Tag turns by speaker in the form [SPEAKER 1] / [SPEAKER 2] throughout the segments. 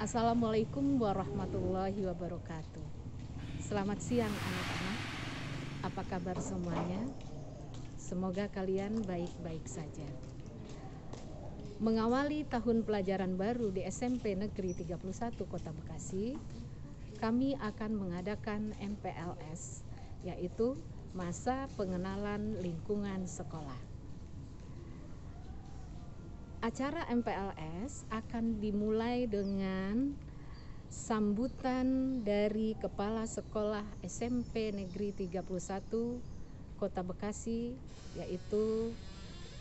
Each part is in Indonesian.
[SPEAKER 1] Assalamualaikum warahmatullahi wabarakatuh. Selamat siang anak-anak. Apa kabar semuanya? Semoga kalian baik-baik saja. Mengawali tahun pelajaran baru di SMP Negeri 31 Kota Bekasi, kami akan mengadakan MPLS, yaitu Masa Pengenalan Lingkungan Sekolah. Acara MPLS akan dimulai dengan sambutan dari Kepala Sekolah SMP Negeri 31 Kota Bekasi, yaitu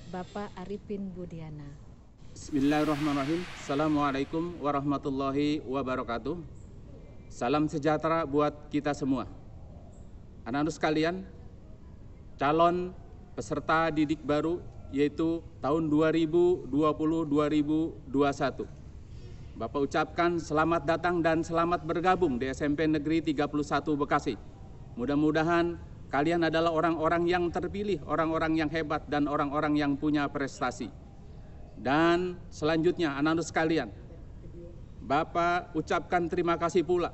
[SPEAKER 1] Bapak Arifin Budiana.
[SPEAKER 2] Bismillahirrahmanirrahim. Assalamualaikum warahmatullahi wabarakatuh. Salam sejahtera buat kita semua. Anak-anak sekalian, calon peserta didik baru yaitu tahun 2020-2021. Bapak ucapkan selamat datang dan selamat bergabung di SMP Negeri 31 Bekasi. Mudah-mudahan kalian adalah orang-orang yang terpilih, orang-orang yang hebat, dan orang-orang yang punya prestasi. Dan selanjutnya anak-anak sekalian, Bapak ucapkan terima kasih pula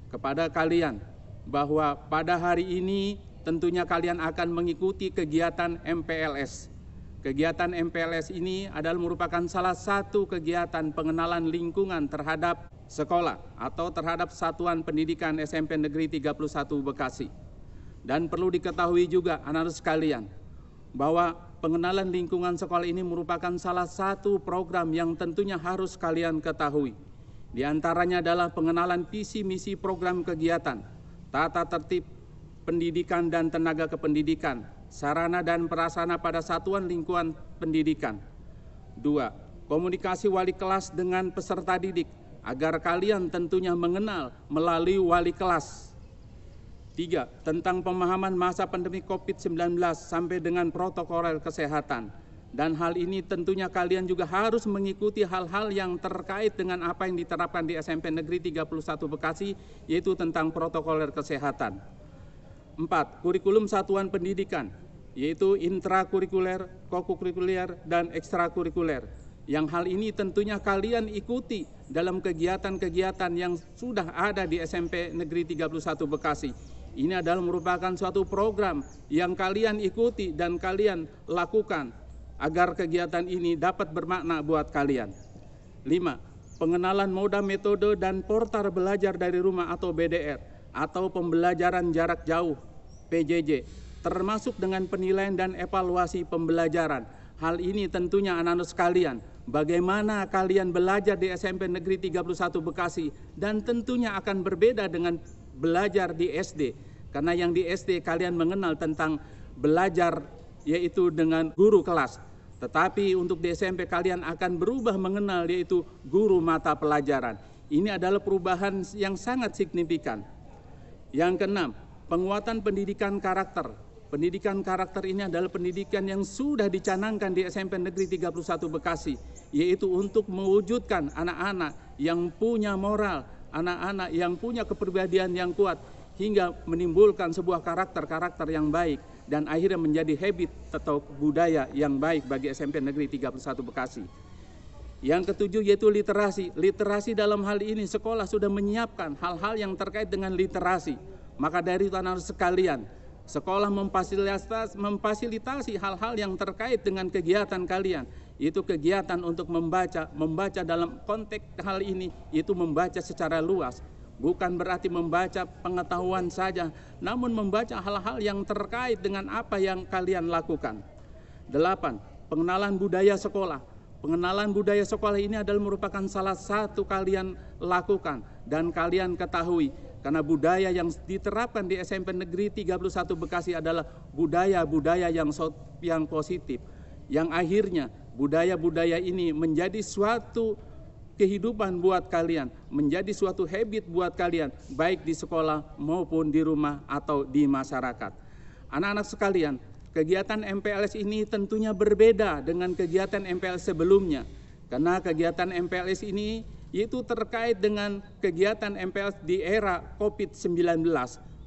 [SPEAKER 2] kepada kalian bahwa pada hari ini tentunya kalian akan mengikuti kegiatan MPLS. Kegiatan MPLS ini adalah merupakan salah satu kegiatan pengenalan lingkungan terhadap sekolah atau terhadap Satuan Pendidikan SMP Negeri 31 Bekasi. Dan perlu diketahui juga anak-anak sekalian bahwa pengenalan lingkungan sekolah ini merupakan salah satu program yang tentunya harus kalian ketahui. Di antaranya adalah pengenalan visi misi program kegiatan, tata tertib pendidikan dan tenaga kependidikan, sarana dan prasarana pada satuan lingkungan pendidikan. 2. Komunikasi wali kelas dengan peserta didik agar kalian tentunya mengenal melalui wali kelas. 3. Tentang pemahaman masa pandemi COVID-19 sampai dengan protokol kesehatan. Dan hal ini tentunya kalian juga harus mengikuti hal-hal yang terkait dengan apa yang diterapkan di SMP Negeri 31 Bekasi, yaitu tentang protokol kesehatan. 4. Kurikulum satuan pendidikan, yaitu intrakurikuler, kokurikuler, dan ekstrakurikuler. Yang hal ini tentunya kalian ikuti dalam kegiatan-kegiatan yang sudah ada di SMP Negeri 31 Bekasi. Ini adalah merupakan suatu program yang kalian ikuti dan kalian lakukan agar kegiatan ini dapat bermakna buat kalian. 5. Pengenalan moda, metode, dan portal belajar dari rumah atau BDR atau pembelajaran jarak jauh PJJ, termasuk dengan penilaian dan evaluasi pembelajaran. Hal ini tentunya anak-anak sekalian, bagaimana kalian belajar di SMP Negeri 31 Bekasi, dan tentunya akan berbeda dengan belajar di SD, karena yang di SD kalian mengenal tentang belajar yaitu dengan guru kelas, tetapi untuk di SMP kalian akan berubah mengenal yaitu guru mata pelajaran. Ini adalah perubahan yang sangat signifikan. Yang keenam, penguatan pendidikan karakter. Pendidikan karakter ini adalah pendidikan yang sudah dicanangkan di SMP Negeri 31 Bekasi, yaitu untuk mewujudkan anak-anak yang punya moral, anak-anak yang punya kepribadian yang kuat, hingga menimbulkan sebuah karakter-karakter yang baik, dan akhirnya menjadi habit atau budaya yang baik bagi SMP Negeri 31 Bekasi. Yang ketujuh yaitu literasi. Literasi dalam hal ini sekolah sudah menyiapkan hal-hal yang terkait dengan literasi. Maka dari itu anak-anak sekalian, sekolah memfasilitasi hal-hal yang terkait dengan kegiatan kalian. Itu kegiatan untuk membaca dalam konteks hal ini, itu membaca secara luas. Bukan berarti membaca pengetahuan saja, namun membaca hal-hal yang terkait dengan apa yang kalian lakukan. 8. Pengenalan budaya sekolah. Pengenalan budaya sekolah ini adalah merupakan salah satu kalian lakukan dan kalian ketahui. Karena budaya yang diterapkan di SMP Negeri 31 Bekasi adalah budaya-budaya yang positif. Yang akhirnya budaya-budaya ini menjadi suatu kehidupan buat kalian, menjadi suatu habit buat kalian, baik di sekolah maupun di rumah atau di masyarakat. Anak-anak sekalian, kegiatan MPLS ini tentunya berbeda dengan kegiatan MPLS sebelumnya. Karena kegiatan MPLS ini yaitu terkait dengan kegiatan MPLS di era COVID-19.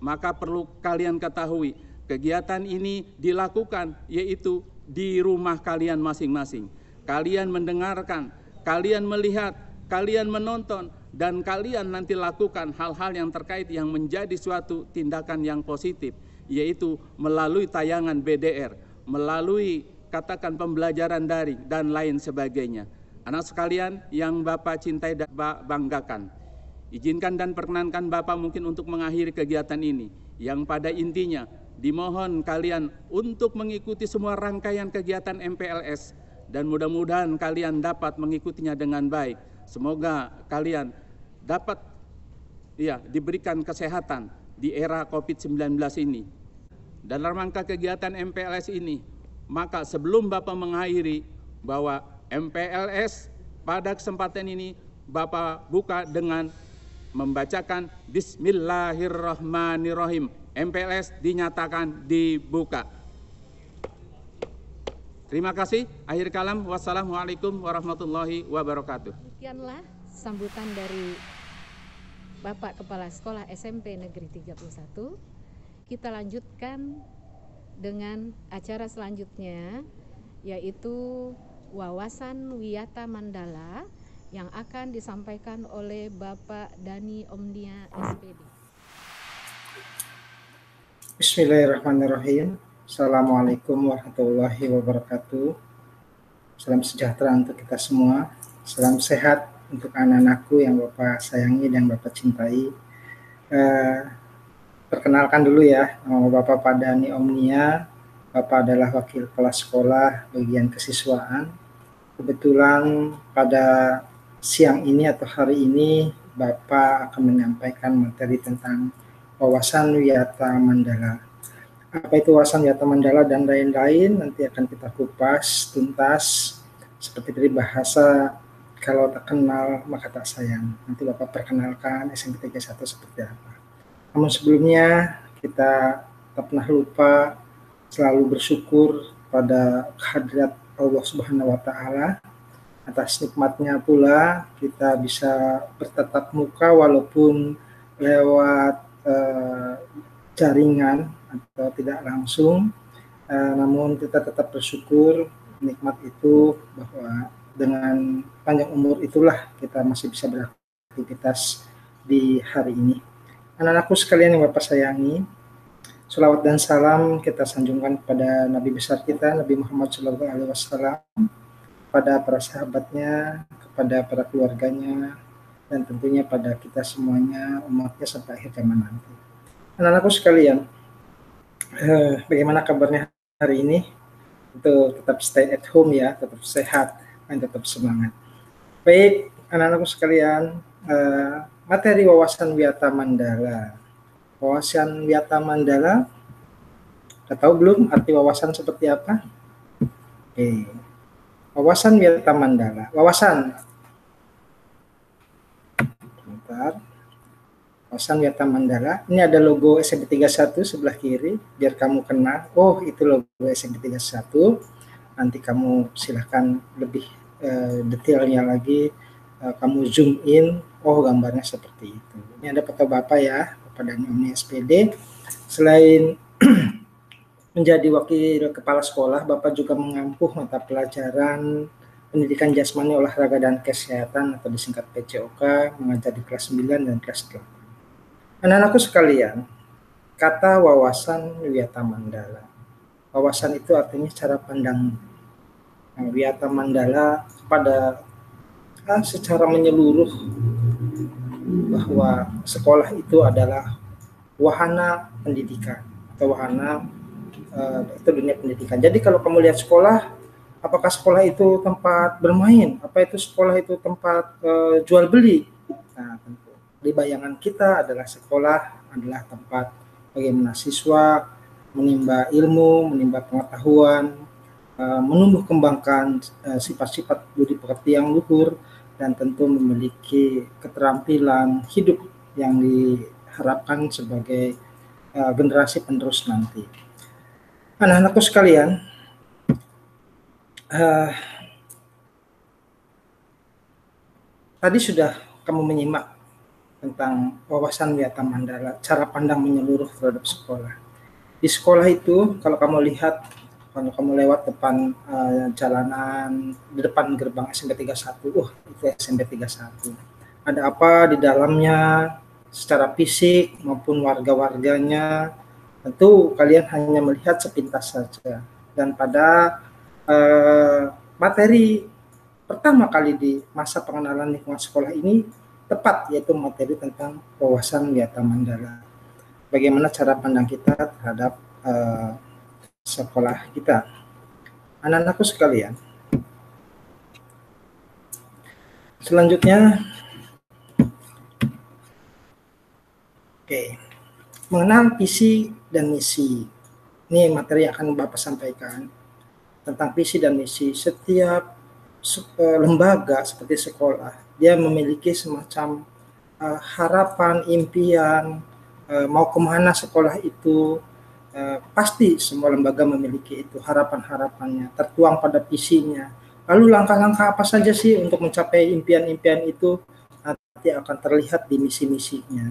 [SPEAKER 2] Maka perlu kalian ketahui, kegiatan ini dilakukan yaitu di rumah kalian masing-masing. Kalian mendengarkan, kalian melihat, kalian menonton, dan kalian nanti lakukan hal-hal yang terkait yang menjadi suatu tindakan yang positif, yaitu melalui tayangan BDR, melalui katakan pembelajaran daring, dan lain sebagainya. Anak sekalian yang Bapak cintai dan banggakan, izinkan dan perkenankan Bapak mungkin untuk mengakhiri kegiatan ini, yang pada intinya dimohon kalian untuk mengikuti semua rangkaian kegiatan MPLS, dan mudah-mudahan kalian dapat mengikutinya dengan baik. Semoga kalian dapat diberikan kesehatan di era COVID-19 ini. Dalam rangka kegiatan MPLS ini, maka sebelum Bapak mengakhiri, bahwa MPLS pada kesempatan ini Bapak buka dengan membacakan Bismillahirrahmanirrahim. MPLS dinyatakan dibuka. Terima kasih. Akhir kalam. Wassalamualaikum warahmatullahi wabarakatuh.
[SPEAKER 1] Demikianlah sambutan dari Bapak Kepala Sekolah SMP Negeri 31. Kita lanjutkan dengan acara selanjutnya, yaitu wawasan Wiyata Mandala yang akan disampaikan oleh Bapak Dani Omnia SPD.
[SPEAKER 3] Bismillahirrahmanirrahim. Assalamualaikum warahmatullahi wabarakatuh. Salam sejahtera untuk kita semua. Salam sehat untuk anak-anakku yang Bapak sayangi dan Bapak cintai. Perkenalkan dulu ya, nama Bapak Pak Dani Omnia. Bapak adalah wakil kepala sekolah bagian kesiswaan. Kebetulan pada siang ini atau hari ini Bapak akan menyampaikan materi tentang wawasan Wiyata Mandala. Apa itu wawasan Wiyata Mandala dan lain-lain nanti akan kita kupas tuntas, seperti dari bahasa kalau tak kenal maka tak sayang. Nanti Bapak perkenalkan SMP 31 seperti apa. Namun sebelumnya kita tak pernah lupa selalu bersyukur pada kehadirat Allah Subhanahu wa Ta'ala. Atas nikmatnya pula kita bisa bertatap muka walaupun lewat jaringan atau tidak langsung, namun kita tetap bersyukur nikmat itu, bahwa dengan panjang umur itulah kita masih bisa beraktivitas di hari ini. Anak-anakku sekalian yang Bapak sayangi, sholawat dan salam kita sanjungkan kepada Nabi besar kita, Nabi Muhammad SAW, kepada para sahabatnya, kepada para keluarganya, dan tentunya pada kita semuanya, umatnya sampai akhir zaman nanti. Anak-anakku sekalian, bagaimana kabarnya hari ini? Itu tetap stay at home ya, tetap sehat dan tetap semangat. Baik, anak-anakku sekalian, materi wawasan Wiyata Mandala. Wawasan Wiyata Mandala, kita tahu belum arti wawasan seperti apa? Oke. Wawasan Wiyata Mandala. Wawasan. Bentar. Wawasan Wiyata Mandala. Ini ada logo SMP 31 sebelah kiri, biar kamu kenal. Oh, itu logo SMP 31. Nanti kamu silahkan lebih detailnya lagi. Kamu zoom in. Oh, gambarnya seperti itu. Ini ada foto Bapak ya, Bapak Dani Omnia SPD. Selain menjadi wakil kepala sekolah, Bapak juga mengampu mata pelajaran pendidikan jasmani, olahraga, dan kesehatan atau disingkat PCOK, mengajar di kelas 9 dan kelas 8. Anak-anakku sekalian, kata wawasan Wiyata Mandala. Wawasan itu artinya cara pandang. Wiyata Mandala pada secara menyeluruh bahwa sekolah itu adalah wahana pendidikan atau wahana itu dunia pendidikan. Jadi kalau kamu lihat sekolah, apakah sekolah itu tempat bermain? Apa itu sekolah itu tempat jual beli? Nah, tentu di bayangan kita adalah sekolah adalah tempat bagi mahasiswa menimba ilmu, menimba pengetahuan, menumbuh kembangkan sifat-sifat budi pekerti yang luhur, dan tentu memiliki keterampilan hidup yang diharapkan sebagai generasi penerus nanti. Anak-anakku sekalian, tadi sudah kamu menyimak tentang wawasan Wiyata Mandala, cara pandang menyeluruh terhadap sekolah. Di sekolah itu, kalau kamu lihat Kalau kamu lewat depan jalanan, di depan gerbang SMP 31, itu SMP 31. Ada apa di dalamnya secara fisik maupun warga-warganya, tentu kalian hanya melihat sepintas saja. Dan pada materi pertama kali di masa pengenalan lingkungan sekolah ini tepat, yaitu materi tentang wawasan Wiyata Mandala. Bagaimana cara pandang kita terhadap sekolah kita. Anak-anakku sekalian, selanjutnya, mengenal visi dan misi. Ini materi yang akan Bapak sampaikan tentang visi dan misi. Setiap lembaga seperti sekolah, dia memiliki semacam harapan, impian, mau kemana sekolah itu. Pasti semua lembaga memiliki itu, harapan-harapannya tertuang pada visinya. Lalu langkah-langkah apa saja sih untuk mencapai impian-impian itu, nanti akan terlihat di misi-misinya.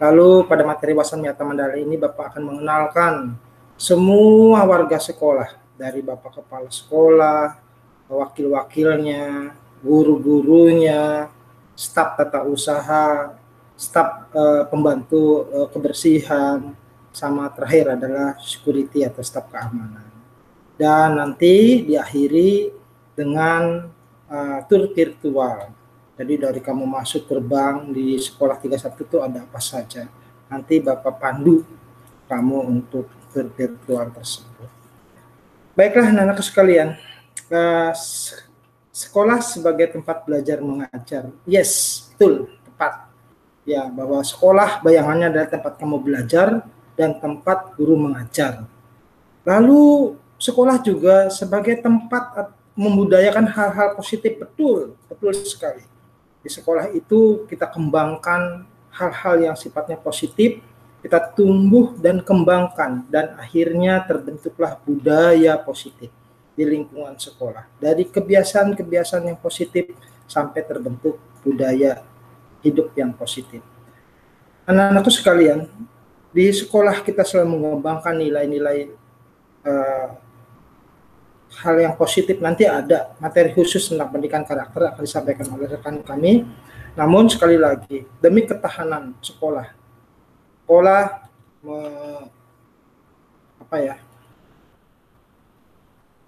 [SPEAKER 3] Lalu pada materi wawasan Wiyata Mandala ini Bapak akan mengenalkan semua warga sekolah, dari Bapak Kepala Sekolah, wakil-wakilnya, guru-gurunya, staf tata usaha, staf pembantu kebersihan, sama terakhir adalah security atau staf keamanan. Dan nanti diakhiri dengan tur virtual. Jadi dari kamu masuk gerbang di sekolah 31 itu ada apa saja. Nanti Bapak pandu kamu untuk tur virtual tersebut. Baiklah anak-anak sekalian, sekolah sebagai tempat belajar mengajar. Yes, betul, tepat. Ya, bahwa sekolah bayangannya adalah tempat kamu belajar dan tempat guru mengajar. Lalu sekolah juga sebagai tempat membudayakan hal-hal positif. Betul sekali. Di sekolah itu kita kembangkan hal-hal yang sifatnya positif, kita tumbuh dan kembangkan, dan akhirnya terbentuklah budaya positif di lingkungan sekolah. Dari kebiasaan-kebiasaan yang positif sampai terbentuk budaya hidup yang positif. Anak-anakku sekalian, di sekolah kita selalu mengembangkan nilai-nilai hal yang positif. Nanti ada materi khusus tentang pendidikan karakter akan disampaikan oleh rekan kami. Namun sekali lagi, demi ketahanan sekolah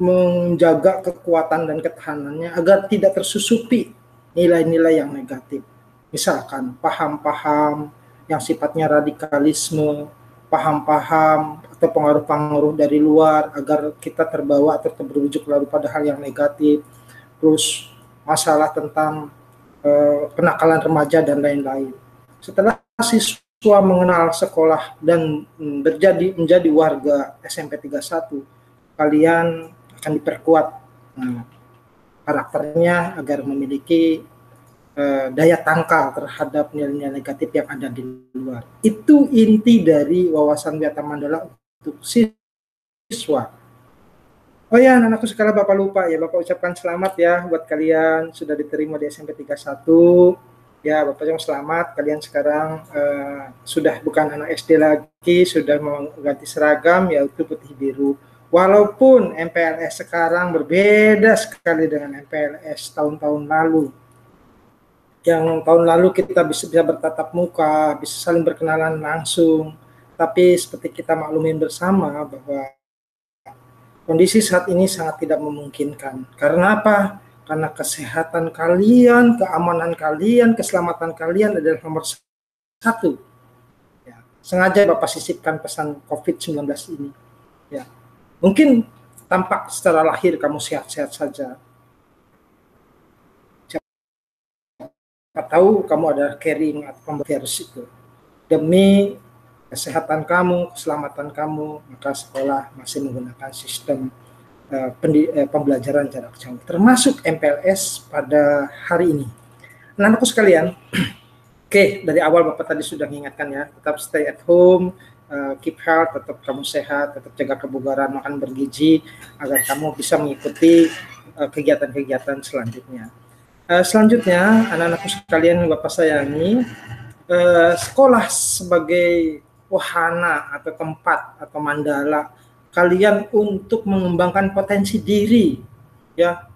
[SPEAKER 3] menjaga kekuatan dan ketahanannya agar tidak tersusupi nilai-nilai yang negatif. Misalkan paham-paham yang sifatnya radikalisme, paham-paham atau pengaruh-pengaruh dari luar agar kita terbawa atau terberujuk lalu pada hal yang negatif. Terus masalah tentang kenakalan remaja dan lain-lain. Setelah siswa mengenal sekolah dan menjadi warga SMP 31, kalian akan diperkuat karakternya agar memiliki daya tangkal terhadap nilai-nilai negatif yang ada di luar. Itu inti dari wawasan Wiyata Mandala untuk siswa. Oh ya, anak-anakku sekalian, Bapak lupa ya, Bapak ucapkan selamat ya buat kalian sudah diterima di SMP 31. Ya, Bapak ucapkan selamat, kalian sekarang sudah bukan anak SD lagi, sudah mengganti seragam yaitu putih biru. Walaupun MPLS sekarang berbeda sekali dengan MPLS tahun-tahun lalu. Yang tahun lalu kita bisa bertatap muka, bisa saling berkenalan langsung. Tapi seperti kita maklumin bersama bahwa kondisi saat ini sangat tidak memungkinkan. Karena apa? Karena kesehatan kalian, keamanan kalian, keselamatan kalian adalah nomor satu. Ya, sengaja Bapak sisipkan pesan COVID-19 ini. Ya, mungkin tampak secara lahir kamu sehat-sehat saja. Siapa tahu kamu ada carrying atau pembawa virus itu. Demi kesehatan kamu, keselamatan kamu, maka sekolah masih menggunakan sistem pembelajaran jarak jauh, termasuk MPLS pada hari ini. Anak-anakku sekalian, dari awal Bapak tadi sudah mengingatkan ya, tetap stay at home, keep health, tetap kamu sehat, tetap jaga kebugaran, makan bergizi, agar kamu bisa mengikuti kegiatan-kegiatan selanjutnya. Selanjutnya, anak-anakku sekalian Bapak sayangi, sekolah sebagai wahana atau tempat atau mandala kalian untuk mengembangkan potensi diri, ya.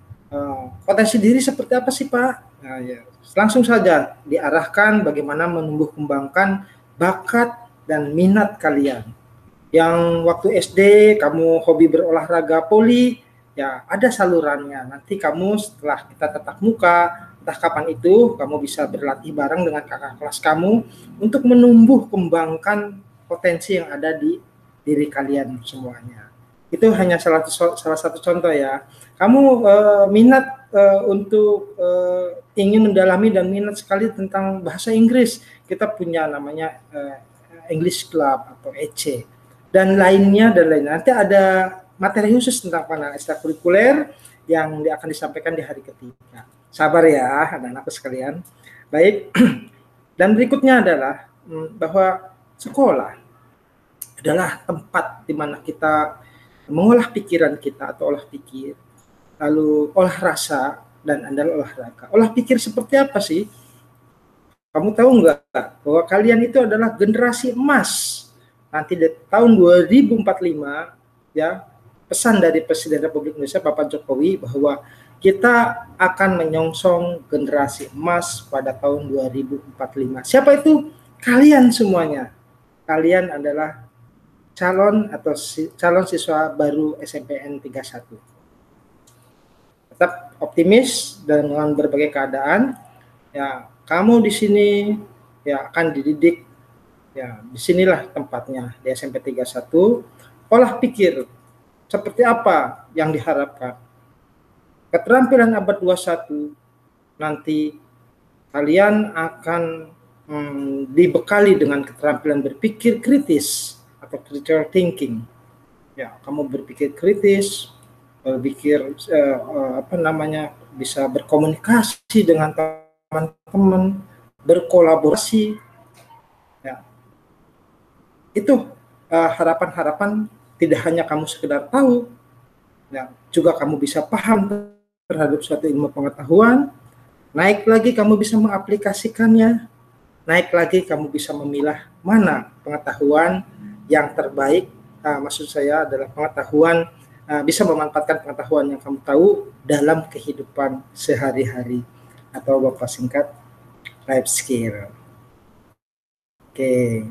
[SPEAKER 3] Potensi diri seperti apa sih, Pak? Nah, ya. Langsung saja diarahkan bagaimana menumbuh kembangkan bakat dan minat kalian. Yang waktu SD kamu hobi berolahraga poli, ya ada salurannya. Nanti kamu setelah kita tatap muka, entah kapan itu, kamu bisa berlatih bareng dengan kakak kelas kamu untuk menumbuh kembangkan potensi yang ada di diri kalian semuanya. Itu hanya salah satu contoh ya. Kamu minat untuk ingin mendalami dan minat sekali tentang bahasa Inggris. Kita punya namanya English Club atau EC. Dan lainnya. Nanti ada materi khusus tentang pandangan ekstrakurikuler yang akan disampaikan di hari ketiga. Sabar ya anak-anakku sekalian. Baik, dan berikutnya adalah bahwa sekolah adalah tempat di mana kita mengolah pikiran kita atau olah pikir, lalu olah rasa, dan adalah olahraga. Olah pikir seperti apa sih? Kamu tahu nggak bahwa kalian itu adalah generasi emas? Nanti di tahun 2045 ya, pesan dari Presiden Republik Indonesia Bapak Jokowi bahwa kita akan menyongsong generasi emas pada tahun 2045. Siapa itu? Kalian semuanya. Kalian adalah calon siswa baru SMPN 31. Tetap optimis dengan berbagai keadaan. Ya, kamu di sini ya akan dididik. Ya, disinilah tempatnya di SMP 31. Olah pikir seperti apa yang diharapkan. Keterampilan abad 21 nanti kalian akan dibekali dengan keterampilan berpikir kritis atau critical thinking. Ya, kamu berpikir kritis, berpikir bisa berkomunikasi dengan teman-teman, berkolaborasi. Ya. Itu harapan-harapan tidak hanya kamu sekedar tahu, ya, juga kamu bisa paham terhadap suatu ilmu pengetahuan. Naik lagi kamu bisa mengaplikasikannya. Naik lagi kamu bisa memilah mana pengetahuan yang terbaik. Maksud saya adalah pengetahuan, bisa memanfaatkan pengetahuan yang kamu tahu dalam kehidupan sehari-hari, atau Bapak singkat life skill. Oke.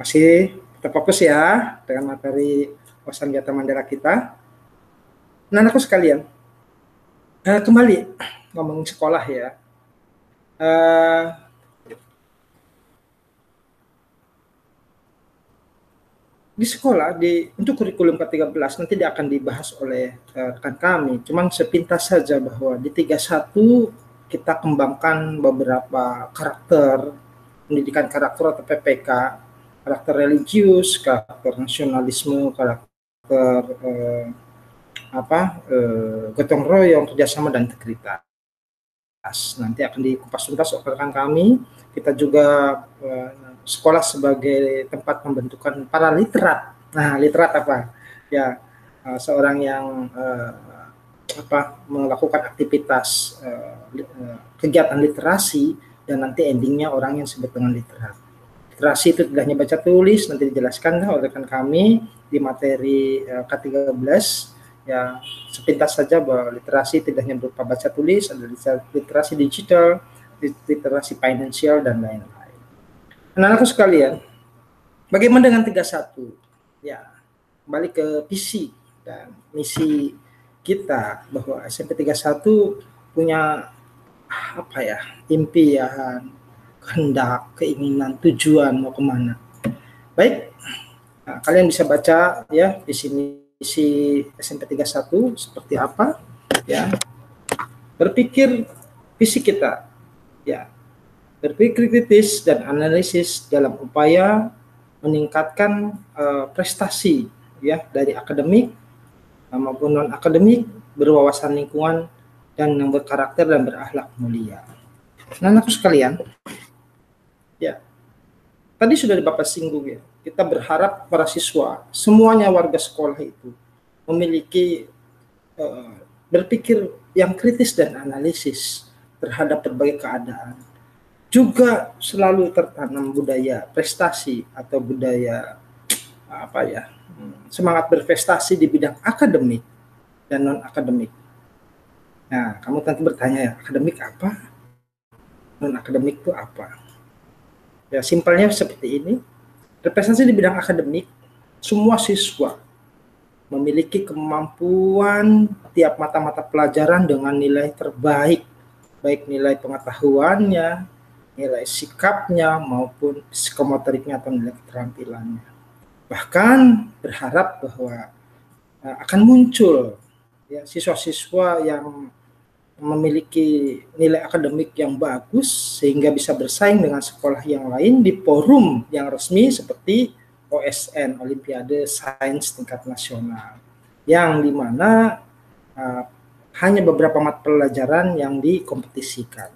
[SPEAKER 3] Masih kita fokus ya dengan materi wawasan kegiatan Mandala kita. Nah, anakku sekalian, kembali ngomongin sekolah ya. Di sekolah, untuk kurikulum ke-13 nanti dia akan dibahas oleh rekan kami. Cuman sepintas saja bahwa di 31 kita kembangkan beberapa karakter, pendidikan karakter atau PPK, karakter religius, karakter nasionalisme, karakter gotong royong, kerjasama, dan integritas. Nanti akan dikupas tuntas oleh rekan kami. Kita juga sekolah sebagai tempat pembentukan para literat. Nah, literat apa? Ya, seorang yang melakukan aktivitas kegiatan literasi, dan nanti endingnya orang yang disebut dengan literat. Literasi itu tidak hanya baca tulis, nanti dijelaskan oleh rekan kami di materi K13. Ya, sepintas saja bahwa literasi tidak hanya berupa baca tulis, ada literasi digital, literasi finansial, dan lain-lain. Anak-anakku sekalian, bagaimana dengan 31? Ya, kembali ke visi dan misi kita bahwa SMP 31 punya impian, kehendak, keinginan, tujuan mau kemana. Baik, nah, kalian bisa baca ya visi misi SMP 31 seperti apa ya. Berpikir visi kita ya, berpikir kritis dan analisis dalam upaya meningkatkan prestasi ya, dari akademik maupun non akademik, berwawasan lingkungan, dan yang berkarakter dan berakhlak mulia. Nah, anakku sekalian, ya, tadi sudah Bapak singgung ya, kita berharap para siswa, semuanya warga sekolah itu memiliki berpikir yang kritis dan analisis terhadap berbagai keadaan. Juga selalu tertanam budaya prestasi atau budaya semangat berprestasi di bidang akademik dan non-akademik. Nah, kamu tentu bertanya ya, akademik apa? Non-akademik itu apa? Ya, simpelnya seperti ini. Berprestasi di bidang akademik, semua siswa memiliki kemampuan tiap mata-mata pelajaran dengan nilai terbaik, baik nilai pengetahuannya, nilai sikapnya, maupun psikomotoriknya atau nilai keterampilannya. Bahkan berharap bahwa akan muncul ya, siswa-siswa yang memiliki nilai akademik yang bagus sehingga bisa bersaing dengan sekolah yang lain di forum yang resmi seperti OSN, Olimpiade Sains Tingkat Nasional, yang dimana hanya beberapa mata pelajaran yang dikompetisikan.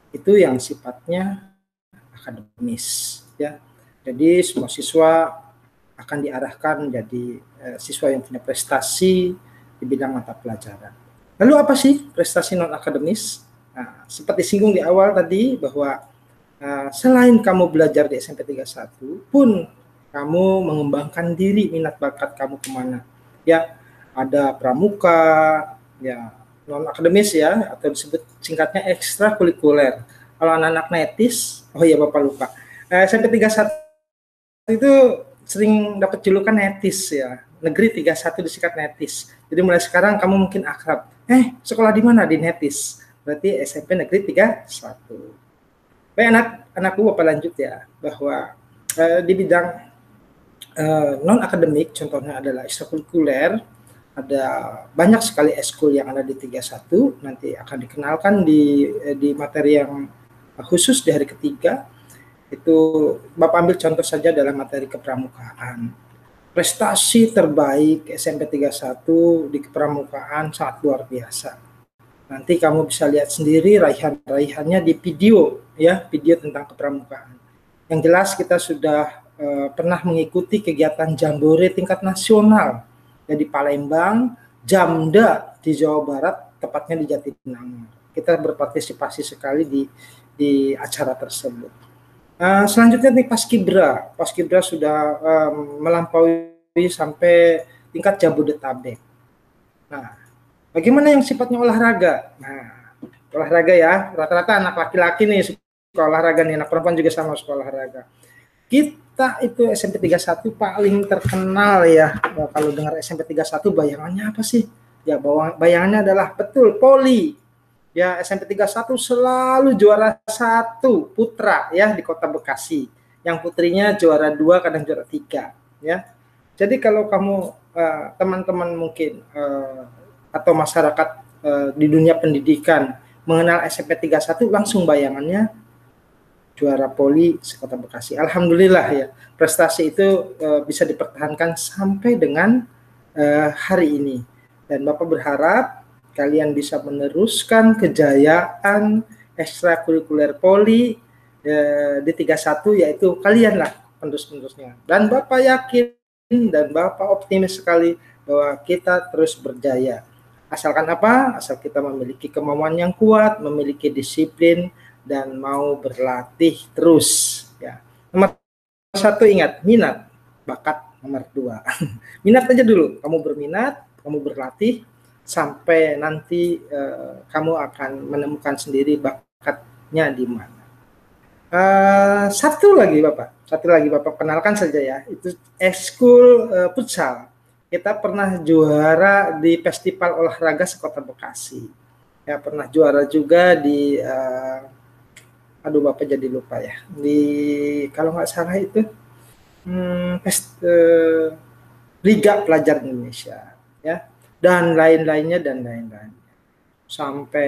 [SPEAKER 3] Itu yang sifatnya akademis, ya. Jadi semua siswa akan diarahkan menjadi siswa yang punya prestasi di bidang mata pelajaran. Lalu apa sih prestasi non-akademis? Nah, seperti singgung di awal tadi bahwa selain kamu belajar di SMP 31 pun kamu mengembangkan diri, minat bakat kamu kemana. Ya, ada pramuka, ya non-akademis ya, atau disebut singkatnya ekstrakurikuler. Kalau anak-anak netis, oh iya Bapak lupa, SMP 31 itu sering dapat julukan netis ya, negeri 31 disingkat netis. Jadi mulai sekarang kamu mungkin akrab. Sekolah di mana? Di netis. Berarti SMP negeri 31. Baik anak-anakku, Bapak lanjut ya, bahwa di bidang non-akademik contohnya adalah ekstrakurikuler, ada banyak sekali eskul yang ada di 31, nanti akan dikenalkan di materi yang khusus di hari ketiga. Itu Bapak ambil contoh saja dalam materi kepramukaan. Prestasi terbaik SMP 31 di kepramukaan sangat luar biasa. Nanti kamu bisa lihat sendiri raihan-raihannya di video ya, video tentang kepramukaan. Yang jelas kita sudah pernah mengikuti kegiatan jambore tingkat nasional ya, di Palembang, Jamda di Jawa Barat, tepatnya di Jatinangor. Kita berpartisipasi sekali di acara tersebut. Selanjutnya nih Paskibra sudah melampaui sampai tingkat Jabodetabek. Nah, bagaimana yang sifatnya olahraga? Nah, olahraga ya, rata-rata anak laki-laki nih suka olahraga nih, anak perempuan juga sama suka olahraga. Kita itu SMP 31 paling terkenal ya. Kalau dengar SMP 31 bayangannya apa sih? Ya, bayangannya adalah betul poli. Ya, SMP 31 selalu juara 1 putra ya di Kota Bekasi. Yang putrinya juara 2, kadang juara 3 ya. Jadi kalau kamu teman-teman mungkin atau masyarakat di dunia pendidikan mengenal SMP 31, langsung bayangannya juara poli se-Kota Bekasi. Alhamdulillah ya, prestasi itu bisa dipertahankan sampai dengan hari ini. Dan Bapak berharap kalian bisa meneruskan kejayaan ekstrakurikuler poli di 31, yaitu kalianlah penerus-penerusnya. Dan Bapak yakin dan Bapak optimis sekali bahwa kita terus berjaya. Asalkan apa? Asal kita memiliki kemauan yang kuat, memiliki disiplin, dan mau berlatih terus. Ya. Nomor 1 ingat, minat, bakat nomor 2. Minat aja dulu, kamu berminat, kamu berlatih, sampai nanti kamu akan menemukan sendiri bakatnya di mana. Satu lagi Bapak kenalkan saja ya, itu ekskul futsal. Kita pernah juara di festival olahraga se-Kota Bekasi. Ya, pernah juara juga di Bapak jadi lupa ya. Di kalau nggak salah itu Liga Pelajar Indonesia ya. Dan lain-lainnya. Sampai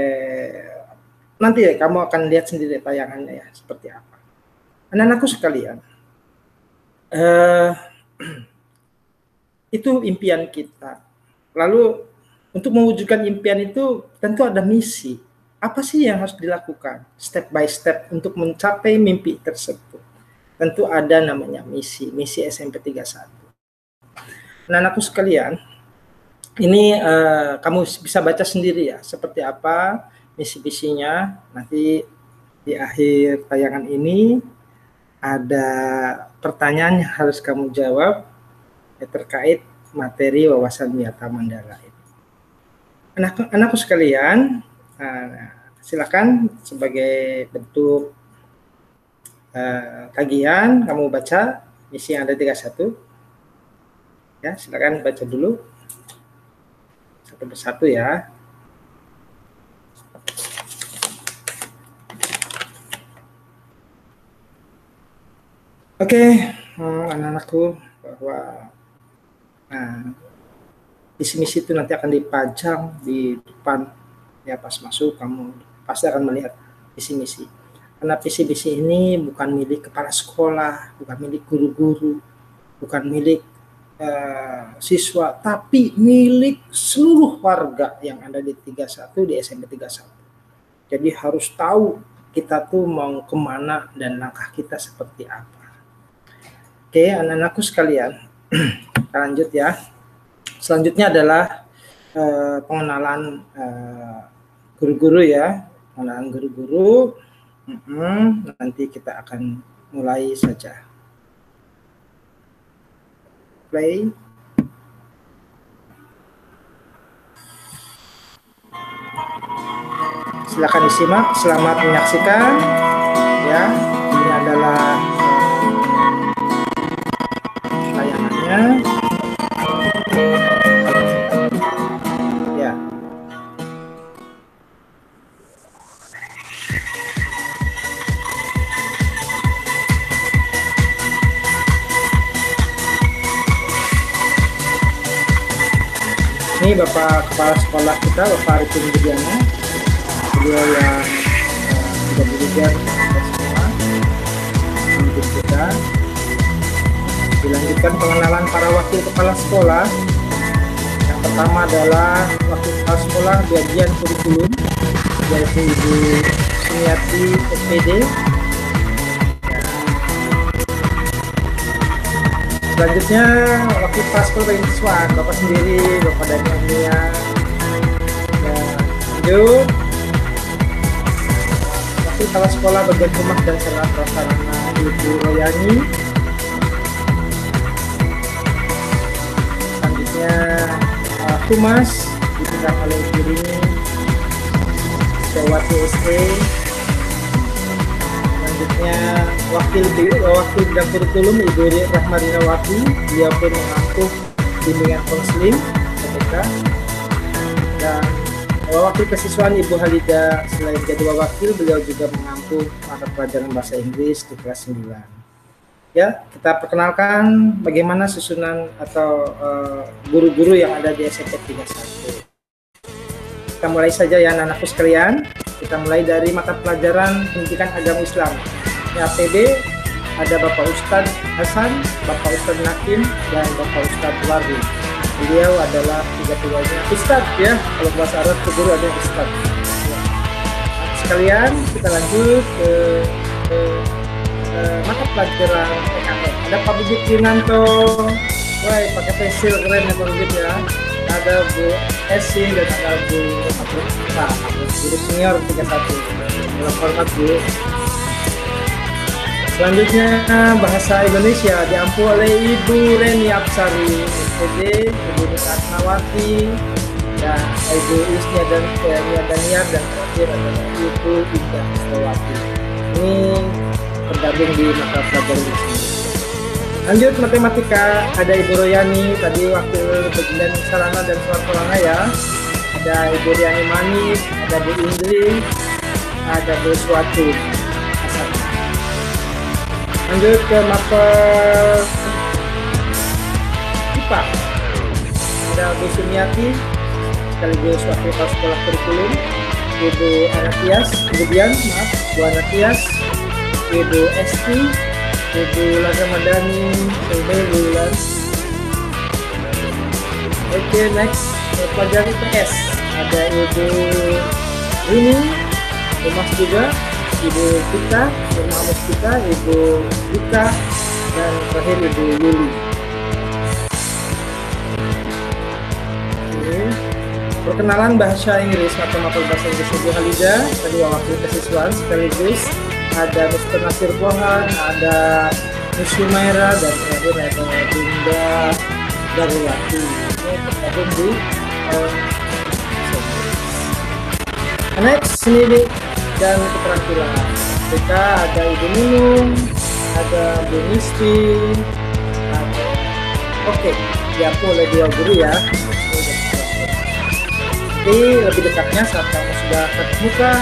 [SPEAKER 3] nanti ya kamu akan lihat sendiri tayangannya ya seperti apa. Anak-anakku sekalian, itu impian kita. Lalu untuk mewujudkan impian itu tentu ada misi. Apa sih yang harus dilakukan step by step untuk mencapai mimpi tersebut? Tentu ada namanya misi SMP 31. Anak-anakku sekalian, ini kamu bisa baca sendiri ya seperti apa misi-misinya. Nanti di akhir tayangan ini ada pertanyaan yang harus kamu jawab terkait materi wawasan biata Mandala. Anak-anakku sekalian, silakan sebagai bentuk kajian kamu baca misi yang ada 31. Ya, silakan baca dulu satu persatu ya. Oke, anak-anakku, bahwa misi-misi itu nanti akan dipajang di depan ya, pas masuk kamu pasti akan melihat misi-misi. Karena misi-misi ini bukan milik kepala sekolah, bukan milik guru-guru, bukan milik siswa, tapi milik seluruh warga yang ada di 31, di SMP 31. Jadi harus tahu kita tuh mau kemana dan langkah kita seperti apa. Oke, anak-anakku sekalian, kita lanjut ya. Selanjutnya adalah pengenalan guru-guru ya, pengenalan guru-guru. Nanti kita akan mulai saja. Play. Silakan disimak, selamat menyaksikan ya. Ini adalah layanannya. Ya. Ini Bapak Kepala Sekolah kita, Bapak Arifin Budiana. Beliau yang sudah belajar sekolah memimpin kita. Dilanjutkan pengenalan para wakil kepala sekolah. Yang pertama adalah wakil kepala sekolah bagian kurikulum, yaitu Ibu Sumiati SPD. Selanjutnya wakil kepala sekolah bagian siswa, Bapak sendiri, Bapak Daniel Nia. Lanjut wakil kepala sekolah bagian humas dan sarana prasarana, Ibu Royani. Selanjutnya humas dipegang oleh Ibu Rini Sewati SE. Selanjutnya wakil bidang kurikulum Ibu Rahmarinawati, beliau pun mengampuh bimbingan konseling KPK. Dan wakil kesiswaan Ibu Halida, selain jadi wakil, beliau juga mengampuh mata pelajaran bahasa Inggris di kelas 9. Ya, kita perkenalkan bagaimana susunan atau guru-guru yang ada di SMP 31. Kita mulai saja ya anak-anakku sekalian. Kita mulai dari mata pelajaran pendidikan agama Islam. Ini APB, ada Bapak Ustadz Hasan, Bapak Ustadz Nakim, dan Bapak Ustadz Wardi. Beliau adalah tiga-tiganya Ustadz ya, kalau bahasa Arab itu guru ada Ustadz. Ya. Sekalian kita lanjut ke mata pelajaran PKN. Ada Pak Bibit Kinanto, wah pakai pensil keren ya Pak Bibit ya. Ada Bu Esi dan ada Bu Aprita, guru senior 31. Dalam hormat Bu. Selanjutnya bahasa Indonesia diampu oleh Ibu Reni Apsari, SPD, Ibu Nita Asnawati, dan Ibu Isnia dan Daniar, dan terakhir adalah Ibu Indah Asnawati. Ini tergabung di mata pelajaran ini. Lanjut matematika, ada Ibu Royani, tadi wakil bagian sarana dan prasarana ya. Ada Ibu Riani Manis, ada Bu Indri, ada Bu Suatu. Lanjut ke mata IPA, ada Bu Sumiati, sekaligus wakil kepala sekolah kurikulum, Ibu Anatias, Bu Anatias, Ibu Esti, Ibu Lada Madani, Ibu Lan. Oke, next pelajaran IPS, ada Ibu Rini, Mas juga, Ibu Kita, Mas kita, Ibu Ika, dan terakhir Ibu Yuli. Perkenalan bahasa Inggris atau materi bahasa Inggris Ibu Halida, tadi wakil kesiswaan sekaligus ada Mr. Nasir Bohan, ada Miss Humaira, dan terakhir ada Bunda Darullati ini tergabung di next sendiri dan keterampilan. Kita ada Ibu Nunung, ada Bu Nisti, ada oke, diampu oleh dua guru ya. Jadi lebih dekatnya saat kamu sudah tatap muka,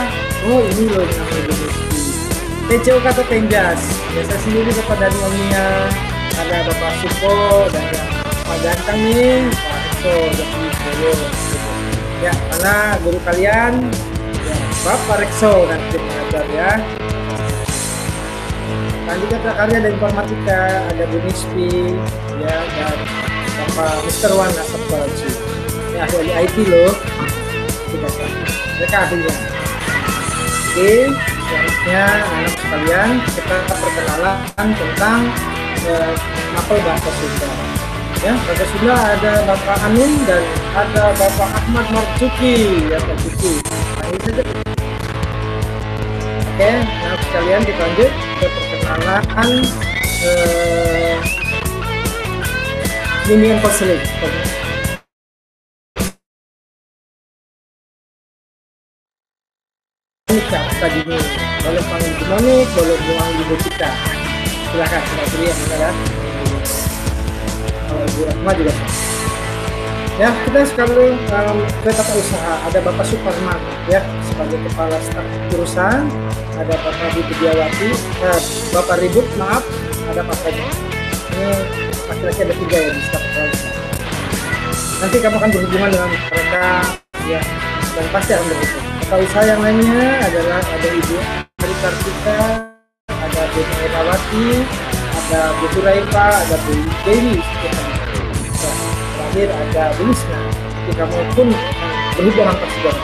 [SPEAKER 3] oh ini loh yang namanya Ibu Nisti. TCO kata Penjas, biasa sendiri kepada Nyonya, ada Bapak Suko dan Pak Ganteng nih, Pak Ekso dan Ibu. Ya, mana guru kalian? Ya, Bapak Rekso nanti mengajar ya. Lanjutnya prakarya dan informatika, ada Bu Nispi, ya, dan Bapak Mr. Wan Asapalji. Ini ahli IT loh. Mereka ahlinya. Oke, selanjutnya anak sekalian kita perkenalan tentang mapel bahasa Sunda. Ya, bahasa Sunda ada Bapak Anun dan ada Bapak Ahmad Marzuki, ya Pak Zuki. Nah, ini saja. Oke, nah sekalian kita lanjut ke perkenalan bimbingan konseling. Tadi ini boleh panggil Bu Monik, boleh panggil Bu Cita. Silakan, kita beri yang mana ya. Kalau Bu Rahma juga. Ya, kita sekarang ke tata usaha. Ada Bapak Suparman ya sebagai kepala staf perusahaan. Ada Bapak Widiawati, Bapak Ribut, maaf, ada Pak Fajr. Ini laki-laki ada 3 ya di staf perusahaan. Nanti kamu akan berhubungan dengan mereka ya, dan pasti akan berhubungan. Kepala usaha yang lainnya adalah ada Ibu Ari Kartika, ada Bu Herawati, ada Bu Suraipa, ada Bu Dewi. Terakhir ada Bu Lisna. Jadi kamu pun berhubungan pasti dengan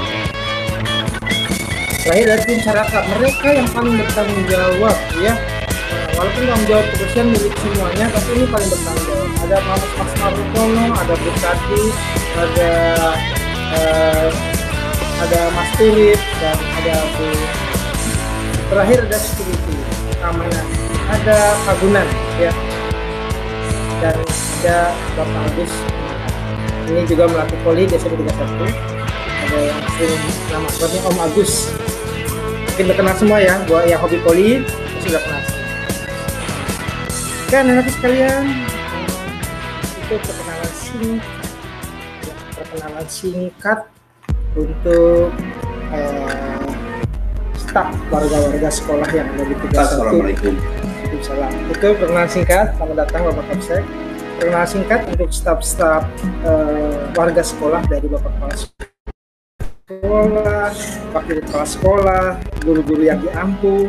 [SPEAKER 3] terakhir dari tim masyarakat, mereka yang paling bertanggung jawab ya. Walaupun tanggung jawab kebersihan milik semuanya, tapi ini paling bertanggung jawab. Ada Mas Marutono, ada Bu Tati, ada Mas Tulip, dan ada Bu. Terakhir ada security, keamanan, ada Kagunan ya, dan ada Bapak Agus. Ini juga melatih poli di SMP 31. Ada yang sering nama sebabnya Om Agus. Mungkin udah kenal semua ya, buat yang hobi poli sudah kenal. Kan anak sekalian, itu perkenalan singkat untuk staf warga-warga sekolah yang ada di 31.
[SPEAKER 4] Assalamualaikum.
[SPEAKER 3] Waalaikumsalam. Itu perkenalan singkat. Selamat datang Bapak Kapsek. Perkenalan singkat untuk staf-staf warga sekolah dari Bapak Kepala Sekolah, Wakil Kepala Sekolah, guru-guru yang diampu,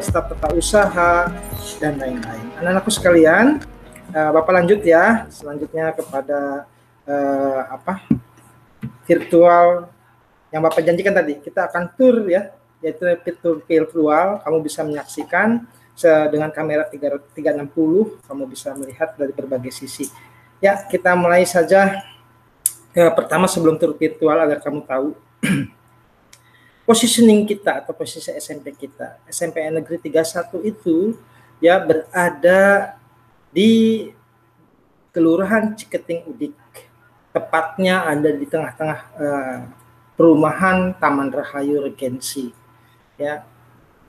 [SPEAKER 3] staf tata usaha, dan lain-lain. Anak-anakku sekalian, Bapak lanjut ya. Selanjutnya kepada virtual yang Bapak janjikan tadi. Kita akan tur ya, yaitu tur virtual. Kamu bisa menyaksikan dengan kamera 360, kamu bisa melihat dari berbagai sisi. Ya, kita mulai saja. Pertama sebelum tur virtual agar kamu tahu positioning kita atau posisi SMP kita. SMP Negeri 31 itu ya berada di Kelurahan Ciketing Udik. Tepatnya ada di tengah-tengah perumahan Taman Rahayu Regensi. Ya.